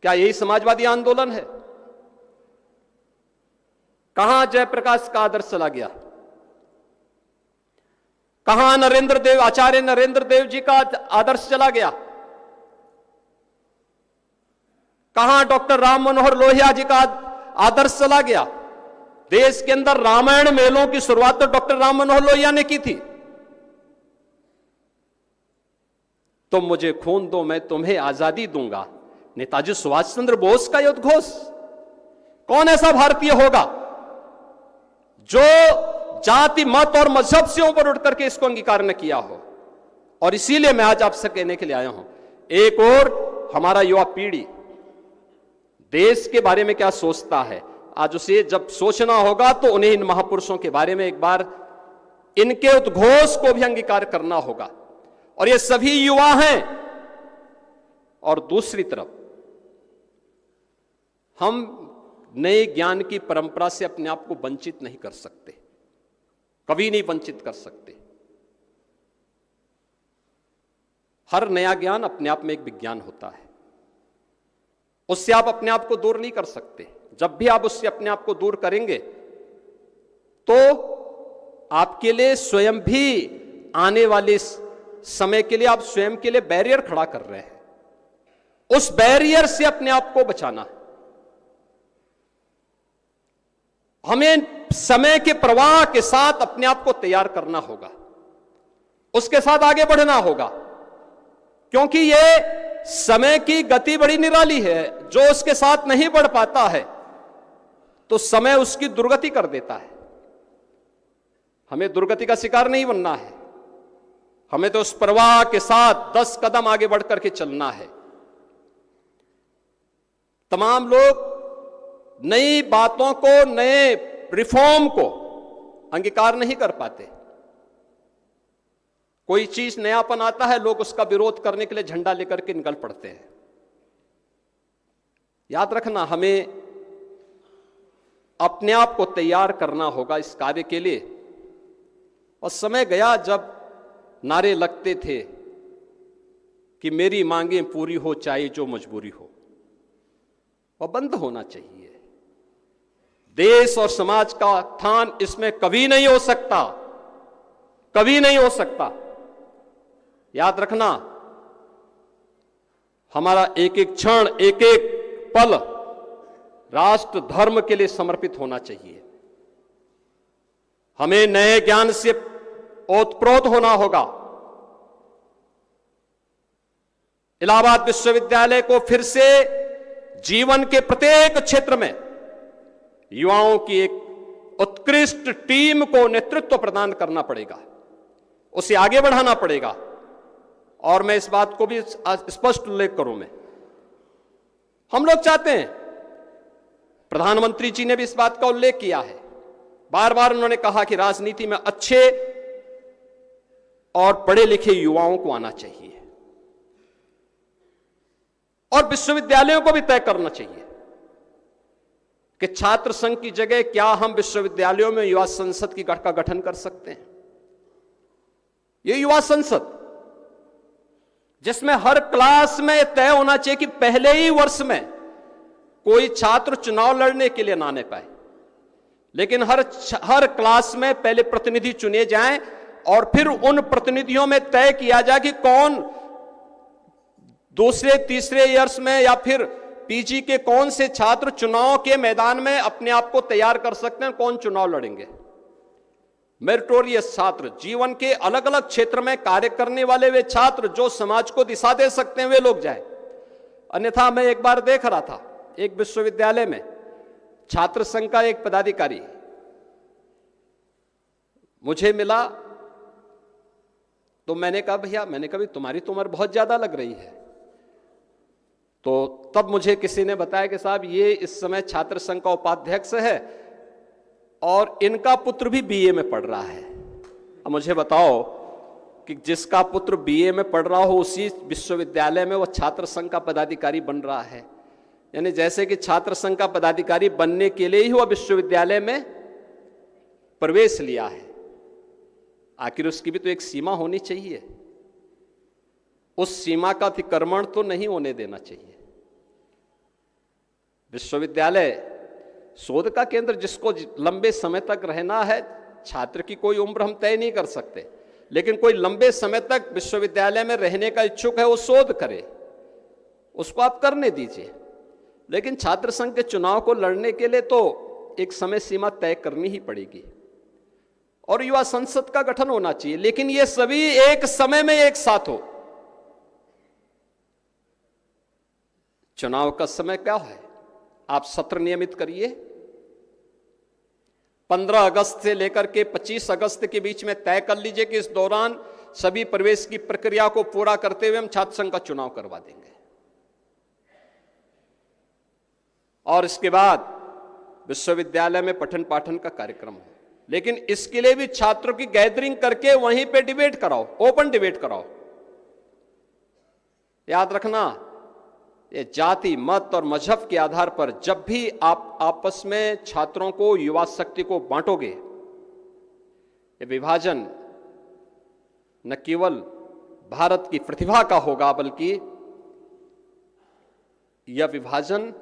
क्या यही समाजवादी आंदोलन है? कहां जयप्रकाश का आदर्श चला गया? कहां आचार्य नरेंद्र देव जी का आदर्श चला गया? कहां डॉक्टर राम मनोहर लोहिया जी का आदर्श चला गया? देश के अंदर रामायण मेलों की शुरुआत तो डॉक्टर राम मनोहर लोहिया ने की थी। तुम मुझे खून दो, मैं तुम्हें आजादी दूंगा, नेताजी सुभाष चंद्र बोस का उद्घोष। कौन ऐसा भारतीय होगा जो जाति, मत और मजहब से ऊपर उठ करके इसको अंगीकार न किया हो? और इसीलिए मैं आज आपसे कहने के लिए आया हूं, एक और हमारा युवा पीढ़ी देश के बारे में क्या सोचता है, आज उसे जब सोचना होगा तो उन्हें इन महापुरुषों के बारे में एक बार इनके उद्घोष को भी अंगीकार करना होगा। और ये सभी युवा हैं। और दूसरी तरफ हम नए ज्ञान की परंपरा से अपने आप को वंचित नहीं कर सकते, कभी नहीं वंचित कर सकते। हर नया ज्ञान अपने आप में एक विज्ञान होता है, उससे आप अपने आप को दूर नहीं कर सकते। जब भी आप उससे अपने आप को दूर करेंगे तो आपके लिए स्वयं भी आने वाले समय के लिए आप स्वयं के लिए बैरियर खड़ा कर रहे हैं। उस बैरियर से अपने आप को बचाना है। हमें समय के प्रवाह के साथ अपने आप को तैयार करना होगा, उसके साथ आगे बढ़ना होगा, क्योंकि यह समय की गति बड़ी निराली है। जो उसके साथ नहीं बढ़ पाता है तो समय उसकी दुर्गति कर देता है। हमें दुर्गति का शिकार नहीं बनना है, हमें तो उस प्रवाह के साथ 10 कदम आगे बढ़ करके चलना है। तमाम लोग नई बातों को, नए रिफॉर्म को अंगीकार नहीं कर पाते। कोई चीज नयापन आता है, लोग उसका विरोध करने के लिए झंडा लेकर के निकल पड़ते हैं। याद रखना, हमें अपने आप को तैयार करना होगा इस कार्य के लिए। और समय गया जब नारे लगते थे कि मेरी मांगें पूरी हो चाहे जो मजबूरी हो, वह बंद होना चाहिए। देश और समाज का उत्थान इसमें कभी नहीं हो सकता, कभी नहीं हो सकता। याद रखना, हमारा एक एक क्षण, एक एक पल राष्ट्र धर्म के लिए समर्पित होना चाहिए। हमें नए ज्ञान से ओतप्रोत होना होगा। इलाहाबाद विश्वविद्यालय को फिर से जीवन के प्रत्येक क्षेत्र में युवाओं की एक उत्कृष्ट टीम को नेतृत्व प्रदान करना पड़ेगा, उसे आगे बढ़ाना पड़ेगा। और मैं इस बात को भी स्पष्ट उल्लेख करूं, मैं हम लोग चाहते हैं, प्रधानमंत्री जी ने भी इस बात का उल्लेख किया है, बार बार उन्होंने कहा कि राजनीति में अच्छे और पढ़े लिखे युवाओं को आना चाहिए। और विश्वविद्यालयों को भी तय करना चाहिए कि छात्र संघ की जगह क्या हम विश्वविद्यालयों में युवा संसद की का गठन कर सकते हैं। ये युवा संसद जिसमें हर क्लास में तय होना चाहिए कि पहले ही वर्ष में कोई छात्र चुनाव लड़ने के लिए ना आने पाए, लेकिन हर क्लास में पहले प्रतिनिधि चुने जाएं और फिर उन प्रतिनिधियों में तय किया जाए कि कौन दूसरे तीसरे ईयर्स में या फिर पीजी के कौन से छात्र चुनाव के मैदान में अपने आप को तैयार कर सकते हैं, कौन चुनाव लड़ेंगे। मेरिटोरियस छात्र, जीवन के अलग अलग क्षेत्र में कार्य करने वाले वे छात्र जो समाज को दिशा दे सकते हैं, वे लोग जाएं। अन्यथा मैं एक बार देख रहा था, एक विश्वविद्यालय में छात्र संघ का एक पदाधिकारी मुझे मिला, तो मैंने कहा भैया, मैंने कहा तुम्हारी तो उम्र बहुत ज्यादा लग रही है। तो तब मुझे किसी ने बताया कि साहब ये इस समय छात्र संघ का उपाध्यक्ष है और इनका पुत्र भी बीए में पढ़ रहा है। अब मुझे बताओ कि जिसका पुत्र बीए में पढ़ रहा हो उसी विश्वविद्यालय में वो छात्र संघ का पदाधिकारी बन रहा है। यानी जैसे कि छात्र संघ का पदाधिकारी बनने के लिए ही वह विश्वविद्यालय में प्रवेश लिया है। आखिर उसकी भी तो एक सीमा होनी चाहिए। उस सीमा का अतिक्रमण तो नहीं होने देना चाहिए। विश्वविद्यालय शोध का केंद्र, जिसको लंबे समय तक रहना है, छात्र की कोई उम्र हम तय नहीं कर सकते, लेकिन कोई लंबे समय तक विश्वविद्यालय में रहने का इच्छुक है, वो शोध करे, उसको आप करने दीजिए। लेकिन छात्र संघ के चुनाव को लड़ने के लिए तो एक समय सीमा तय करनी ही पड़ेगी और युवा संसद का गठन होना चाहिए, लेकिन ये सभी एक समय में एक साथ हो। चुनाव का समय क्या है? आप सत्र नियमित करिए, 15 अगस्त से लेकर के 25 अगस्त के बीच में तय कर लीजिए कि इस दौरान सभी प्रवेश की प्रक्रिया को पूरा करते हुए हम छात्र संघ का चुनाव करवा देंगे। और इसके बाद विश्वविद्यालय में पठन पाठन का कार्यक्रम हो, लेकिन इसके लिए भी छात्रों की गैदरिंग करके वहीं पे डिबेट कराओ, ओपन डिबेट कराओ। याद रखना, ये जाति, मत और मजहब के आधार पर जब भी आप आपस में छात्रों को, युवा शक्ति को बांटोगे, ये विभाजन न केवल भारत की प्रतिभा का होगा, बल्कि यह विभाजन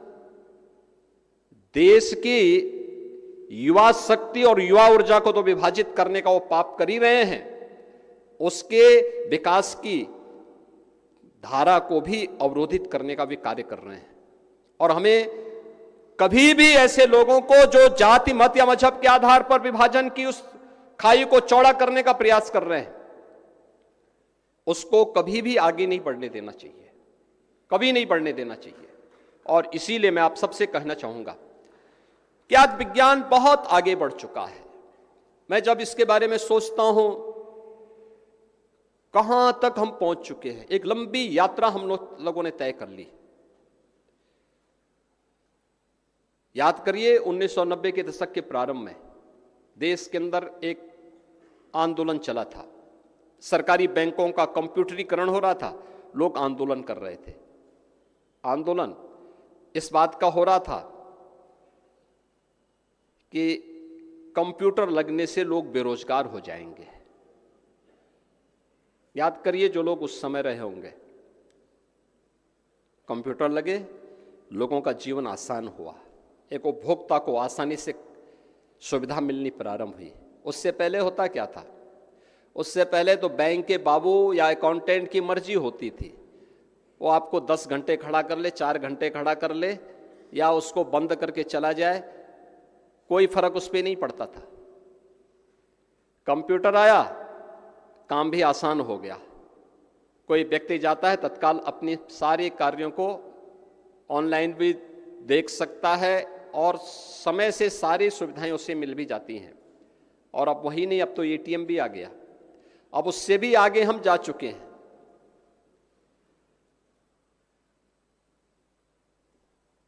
देश की युवा शक्ति और युवा ऊर्जा को तो विभाजित करने का वो पाप कर ही रहे हैं, उसके विकास की धारा को भी अवरोधित करने का भी कार्य कर रहे हैं। और हमें कभी भी ऐसे लोगों को जो जाति, मत या मजहब के आधार पर विभाजन की उस खाई को चौड़ा करने का प्रयास कर रहे हैं, उसको कभी भी आगे नहीं बढ़ने देना चाहिए, कभी नहीं बढ़ने देना चाहिए। और इसीलिए मैं आप सबसे कहना चाहूंगा कि आज विज्ञान बहुत आगे बढ़ चुका है। मैं जब इसके बारे में सोचता हूं, कहां तक हम पहुंच चुके हैं, एक लंबी यात्रा हम लोगों ने तय कर ली। याद करिए, 1990 के दशक के प्रारंभ में देश के अंदर एक आंदोलन चला था, सरकारी बैंकों का कंप्यूटरीकरण हो रहा था, लोग आंदोलन कर रहे थे। आंदोलन इस बात का हो रहा था कि कंप्यूटर लगने से लोग बेरोजगार हो जाएंगे। याद करिए, जो लोग उस समय रहे होंगे, कंप्यूटर लगे, लोगों का जीवन आसान हुआ, एक उपभोक्ता को आसानी से सुविधा मिलनी प्रारंभ हुई। उससे पहले होता क्या था? उससे पहले तो बैंक के बाबू या अकाउंटेंट की मर्जी होती थी, वो आपको 10 घंटे खड़ा कर ले, 4 घंटे खड़ा कर ले, या उसको बंद करके चला जाए, कोई फर्क उस पर नहीं पड़ता था। कंप्यूटर आया, काम भी आसान हो गया। कोई व्यक्ति जाता है, तत्काल अपनी सारे कार्यों को ऑनलाइन भी देख सकता है और समय से सारी सुविधाएं उसे मिल भी जाती हैं। और अब वही नहीं, अब तो एटीएम भी आ गया, अब उससे भी आगे हम जा चुके हैं।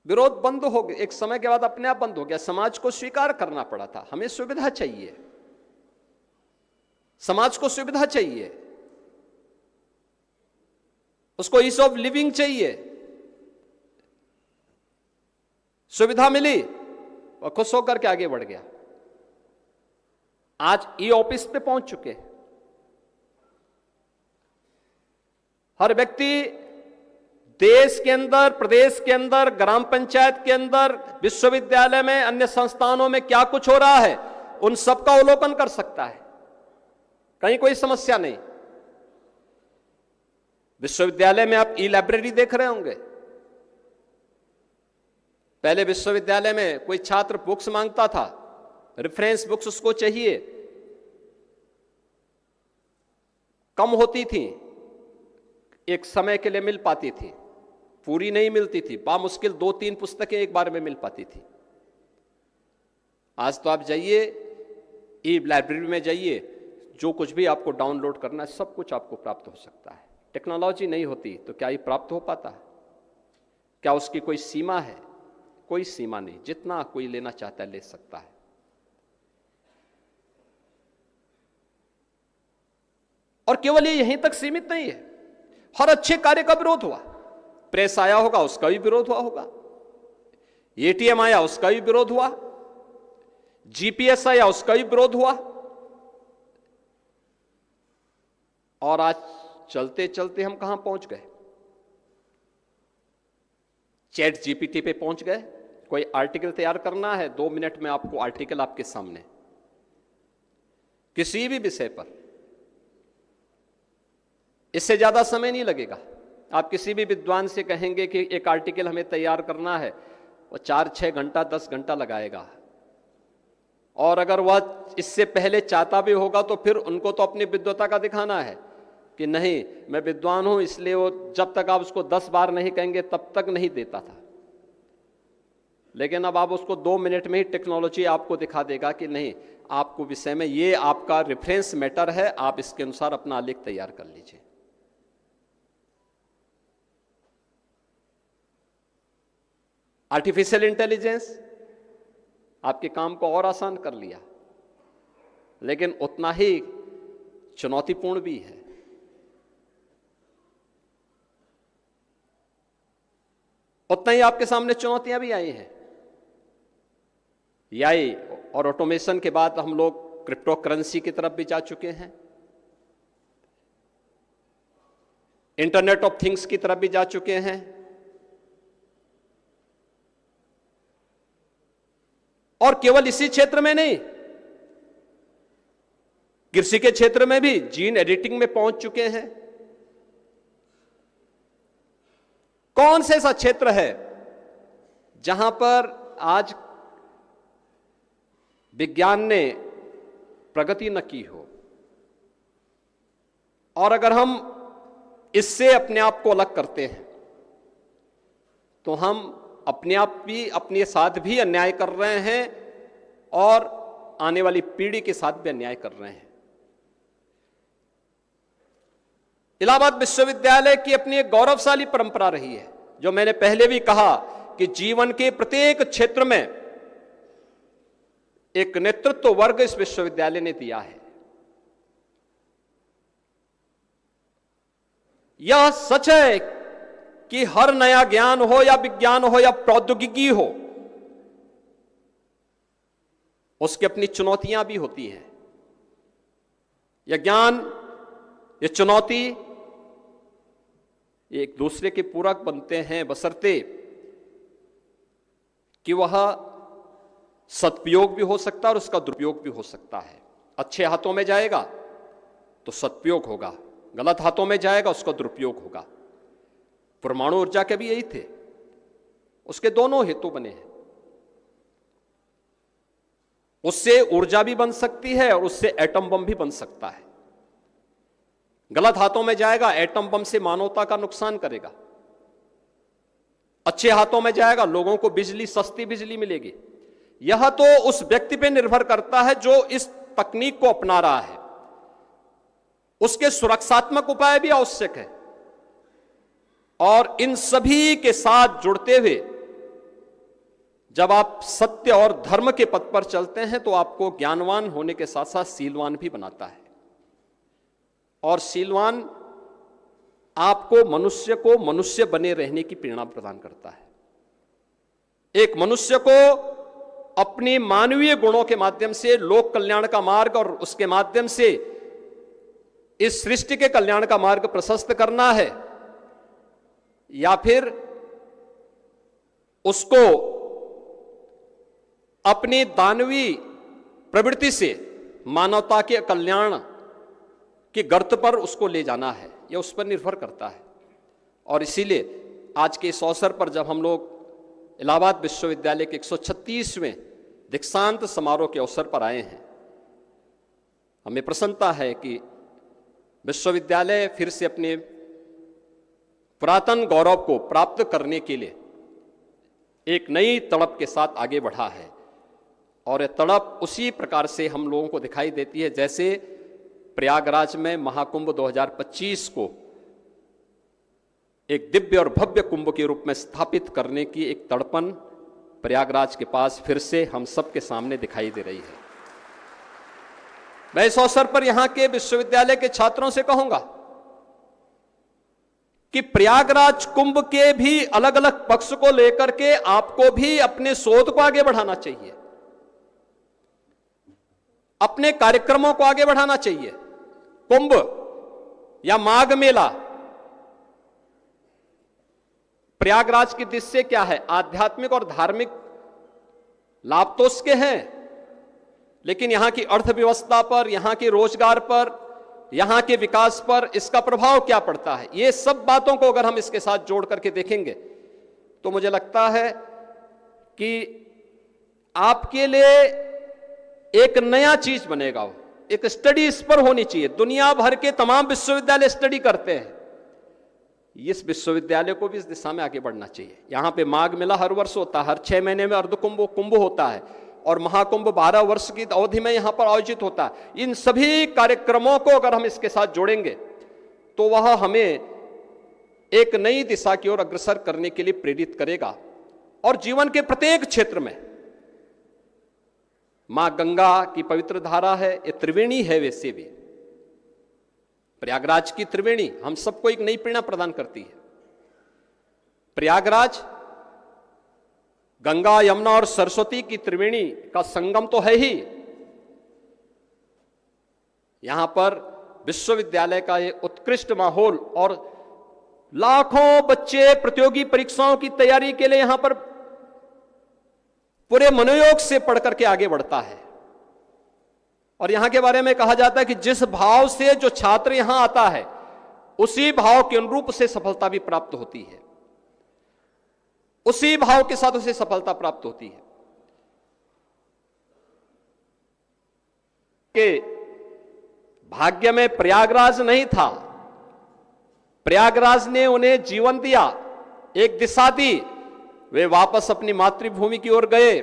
विरोध बंद हो गया, एक समय के बाद अपने आप बंद हो गया। समाज को स्वीकार करना पड़ा था, हमें सुविधा चाहिए, समाज को सुविधा चाहिए, उसको ईज ऑफ लिविंग चाहिए। सुविधा मिली और खुश होकर के आगे बढ़ गया। आज ई ऑफिस पे पहुंच चुके हैं। हर व्यक्ति देश के अंदर, प्रदेश के अंदर, ग्राम पंचायत के अंदर, विश्वविद्यालय में, अन्य संस्थानों में क्या कुछ हो रहा है, उन सब का अवलोकन कर सकता है, कहीं कोई समस्या नहीं। विश्वविद्यालय में आप ई लाइब्रेरी देख रहे होंगे। पहले विश्वविद्यालय में कोई छात्र बुक्स मांगता था, रेफरेंस बुक्स उसको चाहिए, कम होती थी, एक समय के लिए मिल पाती थी, पूरी नहीं मिलती थी, बामुश्किल 2-3 पुस्तकें एक बार में मिल पाती थी। आज तो आप जाइए, ई लाइब्रेरी में जाइए, जो कुछ भी आपको डाउनलोड करना है सब कुछ आपको प्राप्त हो सकता है। टेक्नोलॉजी नहीं होती तो क्या ये प्राप्त हो पाता है? क्या उसकी कोई सीमा है? कोई सीमा नहीं, जितना कोई लेना चाहता है ले सकता है। और केवल ये यहीं तक सीमित नहीं है, हर अच्छे कार्य का विरोध हुआ। प्रेस आया होगा, उसका भी विरोध हुआ होगा, एटीएम आया उसका भी विरोध हुआ, जीपीएस आया उसका भी विरोध हुआ, और आज चलते चलते हम कहां पहुंच गए? चैट जीपीटी पे पहुंच गए। कोई आर्टिकल तैयार करना है, 2 मिनट में आपको आर्टिकल आपके सामने, किसी भी विषय पर। इससे ज्यादा समय नहीं लगेगा। आप किसी भी विद्वान से कहेंगे कि एक आर्टिकल हमें तैयार करना है, वो 4-6 घंटा 10 घंटा लगाएगा। और अगर वह इससे पहले चाहता भी होगा तो फिर उनको तो अपनी विद्वता का दिखाना है कि नहीं मैं विद्वान हूं, इसलिए वो जब तक आप उसको 10 बार नहीं कहेंगे तब तक नहीं देता था। लेकिन अब आप उसको 2 मिनट में ही टेक्नोलॉजी आपको दिखा देगा कि नहीं, आपको विषय में ये आपका रेफरेंस मैटर है, आप इसके अनुसार अपना आलेख तैयार कर लीजिए। आर्टिफिशियल इंटेलिजेंस आपके काम को और आसान कर लिया, लेकिन उतना ही चुनौतीपूर्ण भी है। उतना ही आपके सामने चुनौतियां भी आई हैं। एआई और ऑटोमेशन के बाद हम लोग क्रिप्टो करेंसी की तरफ भी जा चुके हैं, इंटरनेट ऑफ थिंग्स की तरफ भी जा चुके हैं, और केवल इसी क्षेत्र में नहीं, कृषि के क्षेत्र में भी जीन एडिटिंग में पहुंच चुके हैं। कौन से ऐसा क्षेत्र है जहां पर आज विज्ञान ने प्रगति न की हो? और अगर हम इससे अपने आप को अलग करते हैं तो हम अपने आप भी अपने साथ भी अन्याय कर रहे हैं और आने वाली पीढ़ी के साथ भी अन्याय कर रहे हैं। इलाहाबाद विश्वविद्यालय की अपनी एक गौरवशाली परंपरा रही है, जो मैंने पहले भी कहा कि जीवन के प्रत्येक क्षेत्र में एक नेतृत्व वर्ग इस विश्वविद्यालय ने दिया है। यह सच है कि हर नया ज्ञान हो या विज्ञान हो या प्रौद्योगिकी हो, उसकी अपनी चुनौतियां भी होती हैं। यह ज्ञान, यह चुनौती एक दूसरे के पूरक बनते हैं, बशर्ते कि वह सदुपयोग भी हो सकता है और उसका दुरुपयोग भी हो सकता है। अच्छे हाथों में जाएगा तो सदुपयोग होगा, गलत हाथों में जाएगा उसका दुरुपयोग होगा। परमाणु ऊर्जा के भी यही थे, उसके दोनों हेतु बने हैं। उससे ऊर्जा भी बन सकती है और उससे एटम बम भी बन सकता है। गलत हाथों में जाएगा, एटम बम से मानवता का नुकसान करेगा। अच्छे हाथों में जाएगा, लोगों को बिजली, सस्ती बिजली मिलेगी। यह तो उस व्यक्ति पे निर्भर करता है जो इस तकनीक को अपना रहा है। उसके सुरक्षात्मक उपाय भी आवश्यक है, और इन सभी के साथ जुड़ते हुए जब आप सत्य और धर्म के पथ पर चलते हैं तो आपको ज्ञानवान होने के साथ साथ शीलवान भी बनाता है। और शीलवान आपको, मनुष्य को मनुष्य बने रहने की प्रेरणा प्रदान करता है। एक मनुष्य को अपनी मानवीय गुणों के माध्यम से लोक कल्याण का मार्ग और उसके माध्यम से इस सृष्टि के कल्याण का मार्ग प्रशस्त करना है, या फिर उसको अपनी दानवी प्रवृत्ति से मानवता के कल्याण के गर्त पर उसको ले जाना है, यह उस पर निर्भर करता है। और इसीलिए आज के इस अवसर पर जब हम लोग इलाहाबाद विश्वविद्यालय के 136वें दीक्षांत समारोह के अवसर पर आए हैं, हमें प्रसन्नता है कि विश्वविद्यालय फिर से अपने पुरातन गौरव को प्राप्त करने के लिए एक नई तड़प के साथ आगे बढ़ा है। और यह तड़प उसी प्रकार से हम लोगों को दिखाई देती है जैसे प्रयागराज में महाकुंभ 2025 को एक दिव्य और भव्य कुंभ के रूप में स्थापित करने की एक तड़पन प्रयागराज के पास फिर से हम सबके सामने दिखाई दे रही है। मैं इस अवसर पर यहां के विश्वविद्यालय के छात्रों से कहूंगा कि प्रयागराज कुंभ के भी अलग अलग पक्ष को लेकर के आपको भी अपने शोध को आगे बढ़ाना चाहिए, अपने कार्यक्रमों को आगे बढ़ाना चाहिए। कुंभ या माघ मेला प्रयागराज की दृष्टि से क्या है? आध्यात्मिक और धार्मिक लाभ तो उसके हैं, लेकिन यहां की अर्थव्यवस्था पर, यहां के रोजगार पर, यहां के विकास पर इसका प्रभाव क्या पड़ता है? ये सब बातों को अगर हम इसके साथ जोड़ करके देखेंगे तो मुझे लगता है कि आपके लिए एक नया चीज बनेगा। वो एक स्टडी इस पर होनी चाहिए। दुनिया भर के तमाम विश्वविद्यालय स्टडी करते हैं, इस विश्वविद्यालय को भी इस दिशा में आगे बढ़ना चाहिए। यहां पे माघ मेला हर वर्ष होता है, हर 6 महीने में कुंभ होता है, और महाकुंभ 12 वर्ष की अवधि में यहां पर आयोजित होता है। इन सभी कार्यक्रमों को अगर हम इसके साथ जोड़ेंगे तो वह हमें एक नई दिशा की ओर अग्रसर करने के लिए प्रेरित करेगा। और जीवन के प्रत्येक क्षेत्र में मां गंगा की पवित्र धारा है, ये त्रिवेणी है। वैसे भी प्रयागराज की त्रिवेणी हम सबको एक नई प्रेरणा प्रदान करती है। प्रयागराज गंगा, यमुना और सरस्वती की त्रिवेणी का संगम तो है ही। यहां पर विश्वविद्यालय का ये उत्कृष्ट माहौल, और लाखों बच्चे प्रतियोगी परीक्षाओं की तैयारी के लिए यहां पर पूरे मनोयोग से पढ़ करके आगे बढ़ता है। और यहां के बारे में कहा जाता है कि जिस भाव से जो छात्र यहां आता है उसी भाव के अनुरूप उसे सफलता भी प्राप्त होती है, उसी भाव के साथ उसे सफलता प्राप्त होती है। कि भाग्य में प्रयागराज नहीं था, प्रयागराज ने उन्हें जीवन दिया, एक दिशा दी। वे वापस अपनी मातृभूमि की ओर गए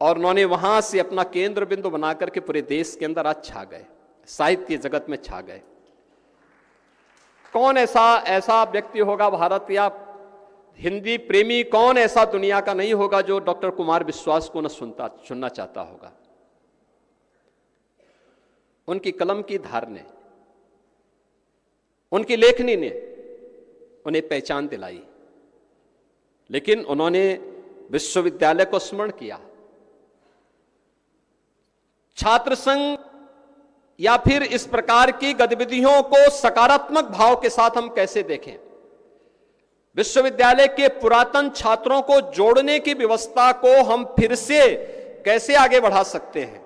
और उन्होंने वहां से अपना केंद्र बिंदु बनाकर के पूरे देश के अंदर आज छा गए, साहित्य जगत में छा गए। कौन ऐसा व्यक्ति होगा भारत या हिंदी प्रेमी, कौन ऐसा दुनिया का नहीं होगा जो डॉक्टर कुमार विश्वास को न सुनना चाहता होगा। उनकी कलम की धार ने, उनकी लेखनी ने उन्हें पहचान दिलाई, लेकिन उन्होंने विश्वविद्यालय को स्मरण किया। छात्र संघ या फिर इस प्रकार की गतिविधियों को सकारात्मक भाव के साथ हम कैसे देखें? विश्वविद्यालय के पुरातन छात्रों को जोड़ने की व्यवस्था को हम फिर से कैसे आगे बढ़ा सकते हैं?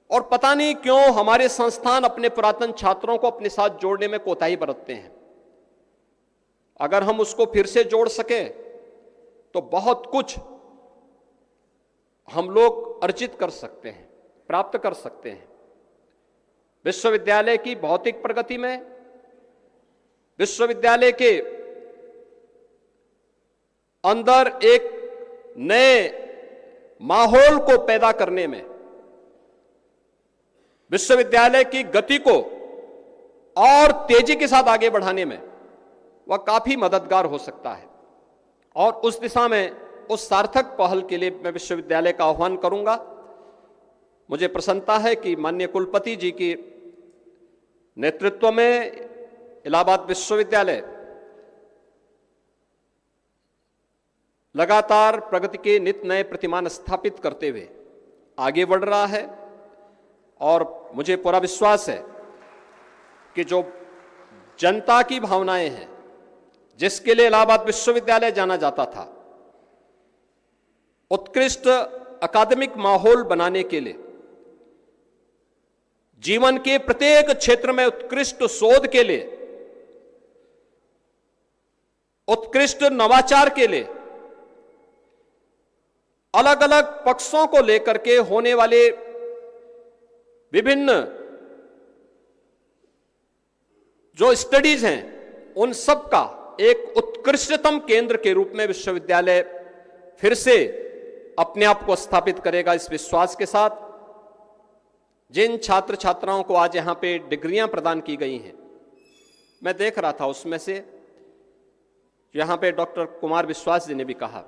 और पता नहीं क्यों हमारे संस्थान अपने पुरातन छात्रों को अपने साथ जोड़ने में कोताही बरतते हैं। अगर हम उसको फिर से जोड़ सके तो बहुत कुछ हम लोग अर्जित कर सकते हैं, प्राप्त कर सकते हैं। विश्वविद्यालय की भौतिक प्रगति में, विश्वविद्यालय के अंदर एक नए माहौल को पैदा करने में, विश्वविद्यालय की गति को और तेजी के साथ आगे बढ़ाने में वह काफी मददगार हो सकता है। और उस दिशा में, उस सार्थक पहल के लिए मैं विश्वविद्यालय का आह्वान करूंगा। मुझे प्रसन्नता है कि माननीय कुलपति जी के नेतृत्व में इलाहाबाद विश्वविद्यालय लगातार प्रगति के नित नए प्रतिमान स्थापित करते हुए आगे बढ़ रहा है। और मुझे पूरा विश्वास है कि जो जनता की भावनाएं हैं, जिसके लिए इलाहाबाद विश्वविद्यालय जाना जाता था, उत्कृष्ट अकादमिक माहौल बनाने के लिए, जीवन के प्रत्येक क्षेत्र में उत्कृष्ट शोध के लिए, उत्कृष्ट नवाचार के लिए, अलग अलग पक्षों को लेकर के होने वाले विभिन्न जो स्टडीज हैं, उन सब का एक उत्कृष्टतम केंद्र के रूप में विश्वविद्यालय फिर से अपने आप को स्थापित करेगा। इस विश्वास के साथ जिन छात्र छात्राओं को आज यहां पे डिग्रियां प्रदान की गई हैं, मैं देख रहा था उसमें से यहां पे डॉक्टर कुमार विश्वास जी ने भी कहा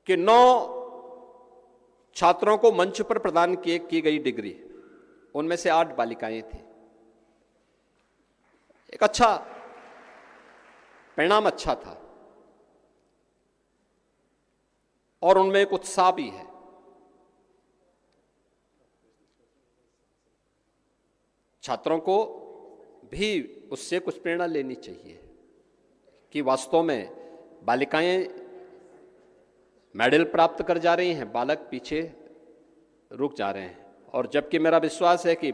कि 9 छात्रों को मंच पर प्रदान की गई डिग्री, उनमें से 8 बालिकाएं थी। एक अच्छा परिणाम, अच्छा था, और उनमें एक उत्साह भी है। छात्रों को भी उससे कुछ प्रेरणा लेनी चाहिए कि वास्तव में बालिकाएं मेडल प्राप्त कर जा रही हैं, बालक पीछे रुक जा रहे हैं। और जबकि मेरा विश्वास है कि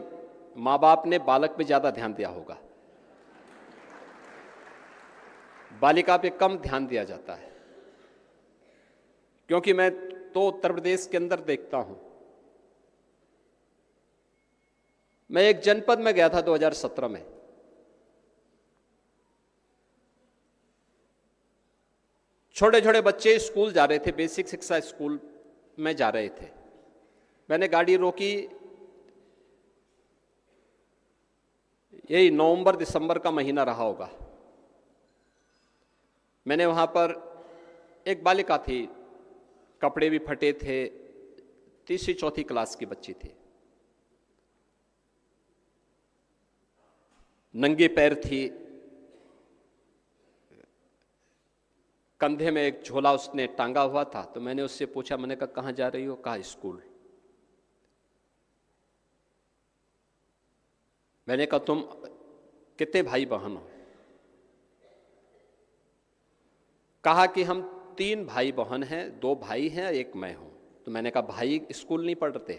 माँ बाप ने बालक पे ज़्यादा ध्यान दिया होगा, बालिका पे कम ध्यान दिया जाता है। क्योंकि मैं तो उत्तर प्रदेश के अंदर देखता हूं, मैं एक जनपद में गया था 2017 में, छोटे छोटे बच्चे स्कूल जा रहे थे, बेसिक शिक्षा स्कूल में जा रहे थे। मैंने गाड़ी रोकी, यही नवंबर दिसंबर का महीना रहा होगा। मैंने वहां पर एक बालिका थी, कपड़े भी फटे थे, तीसरी चौथी क्लास की बच्ची थी, नंगे पैर थी, कंधे में एक झोला उसने टांगा हुआ था। तो मैंने उससे पूछा, मैंने कहा कहाँ जा रही हो? कहा स्कूल। मैंने कहा तुम कितने भाई बहन हो? कहा कि हम 3 भाई बहन हैं, 2 भाई हैं, एक मैं हूं। तो मैंने कहा भाई स्कूल नहीं पढ़ते?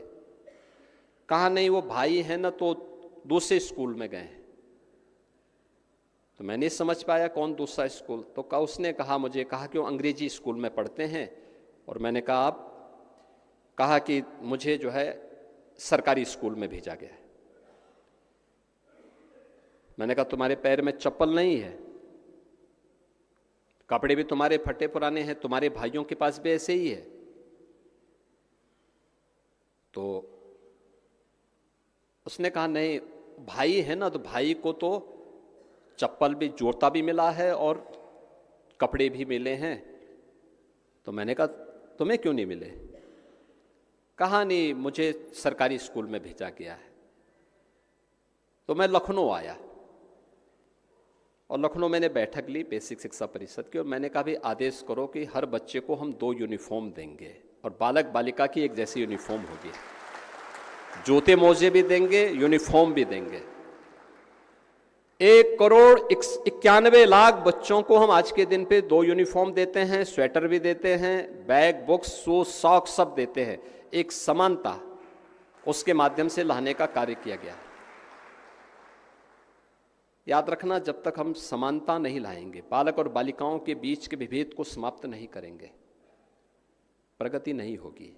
कहा नहीं, वो भाई हैं ना तो दूसरे स्कूल में गए हैं। तो मैं नहीं समझ पाया कौन दूसरा स्कूल। तो उसने कहा मुझे, कहा कि वो अंग्रेजी स्कूल में पढ़ते हैं। और मैंने कहा आप? कहा कि मुझे जो है सरकारी स्कूल में भेजा गया है। मैंने कहा तुम्हारे पैर में चप्पल नहीं है, कपड़े भी तुम्हारे फटे पुराने हैं, तुम्हारे भाइयों के पास भी ऐसे ही है। तो उसने कहा नहीं, भाई है ना तो भाई को तो चप्पल भी, जूता भी मिला है और कपड़े भी मिले हैं। तो मैंने कहा तुम्हें क्यों नहीं मिले? कहा नहीं, मुझे सरकारी स्कूल में भेजा गया है। तो मैं लखनऊ आया और लखनऊ मैंने बैठक ली बेसिक शिक्षा परिषद की, और मैंने कहा भी आदेश करो कि हर बच्चे को हम 2 यूनिफॉर्म देंगे और बालक बालिका की एक जैसी यूनिफॉर्म होगी, जूते मोजे भी देंगे, यूनिफॉर्म भी देंगे। 1,91,00,000 बच्चों को हम आज के दिन पे 2 यूनिफॉर्म देते हैं, स्वेटर भी देते हैं, बैग, बुक्स, शूज, सॉक्स सब देते हैं। एक समानता उसके माध्यम से लाने का कार्य किया गया। याद रखना, जब तक हम समानता नहीं लाएंगे, बालक और बालिकाओं के बीच के विभेद को समाप्त नहीं करेंगे, प्रगति नहीं होगी।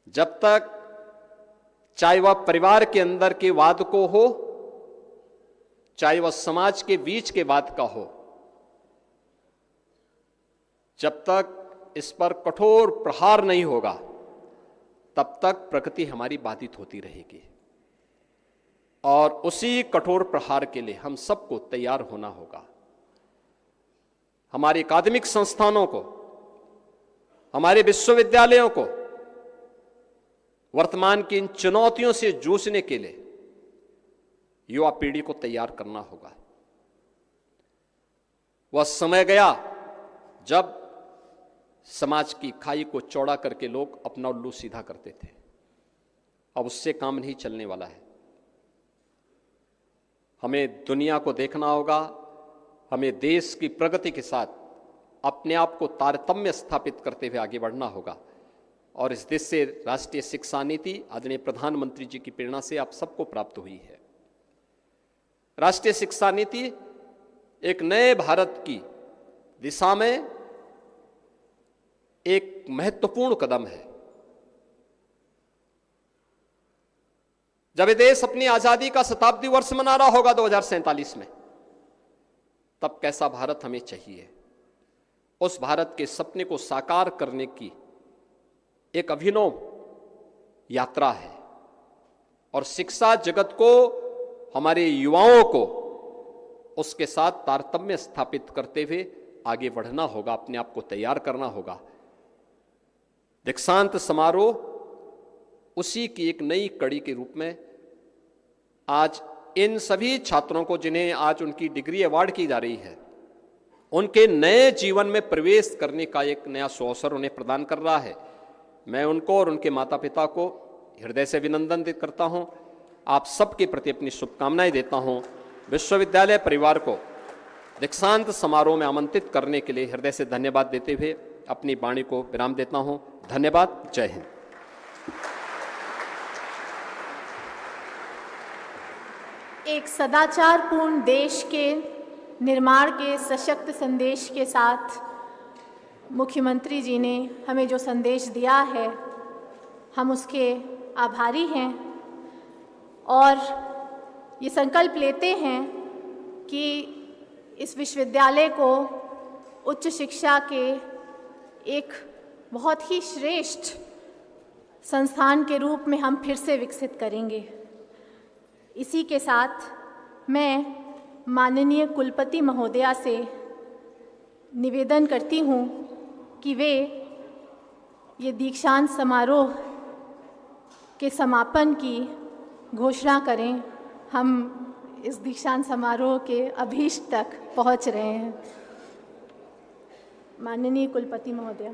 जब तक चाहे वह परिवार के अंदर के वाद को हो, चाहे वह समाज के बीच के वाद का हो, जब तक इस पर कठोर प्रहार नहीं होगा, तब तक प्रगति हमारी बाधित होती रहेगी। और उसी कठोर प्रहार के लिए हम सबको तैयार होना होगा। हमारे अकादमिक संस्थानों को, हमारे विश्वविद्यालयों को वर्तमान की इन चुनौतियों से जूझने के लिए युवा पीढ़ी को तैयार करना होगा। वह समय गया जब समाज की खाई को चौड़ा करके लोग अपना उल्लू सीधा करते थे। अब उससे काम नहीं चलने वाला है। हमें दुनिया को देखना होगा, हमें देश की प्रगति के साथ अपने आप को तारतम्य स्थापित करते हुए आगे बढ़ना होगा। और इस देश से राष्ट्रीय शिक्षा नीति आदरणीय प्रधानमंत्री जी की प्रेरणा से आप सबको प्राप्त हुई है। राष्ट्रीय शिक्षा नीति एक नए भारत की दिशा में एक महत्वपूर्ण कदम है। जब ये देश अपनी आजादी का शताब्दी वर्ष मना रहा होगा 2047 में, तब कैसा भारत हमें चाहिए? उस भारत के सपने को साकार करने की एक अभिनव यात्रा है। और शिक्षा जगत को, हमारे युवाओं को उसके साथ तारतम्य स्थापित करते हुए आगे बढ़ना होगा, अपने आप को तैयार करना होगा। दीक्षांत समारोह उसी की एक नई कड़ी के रूप में आज इन सभी छात्रों को, जिन्हें आज उनकी डिग्री अवार्ड की जा रही है, उनके नए जीवन में प्रवेश करने का एक नया अवसर उन्हें प्रदान कर रहा है। मैं उनको और उनके माता पिता को हृदय से अभिनंदन करता हूं। आप सबके प्रति अपनी शुभकामनाएं देता हूं। विश्वविद्यालय परिवार को दीक्षांत समारोह में आमंत्रित करने के लिए हृदय से धन्यवाद देते हुए अपनी वाणी को विराम देता हूं। धन्यवाद। जय हिंद। एक सदाचारपूर्ण देश के निर्माण के सशक्त संदेश के साथ मुख्यमंत्री जी ने हमें जो संदेश दिया है, हम उसके आभारी हैं और ये संकल्प लेते हैं कि इस विश्वविद्यालय को उच्च शिक्षा के एक बहुत ही श्रेष्ठ संस्थान के रूप में हम फिर से विकसित करेंगे। इसी के साथ मैं माननीय कुलपति महोदया से निवेदन करती हूँ कि वे ये दीक्षांत समारोह के समापन की घोषणा करें। हम इस दीक्षांत समारोह के अभीष्ट तक पहुँच रहे हैं। माननीय कुलपति महोदया।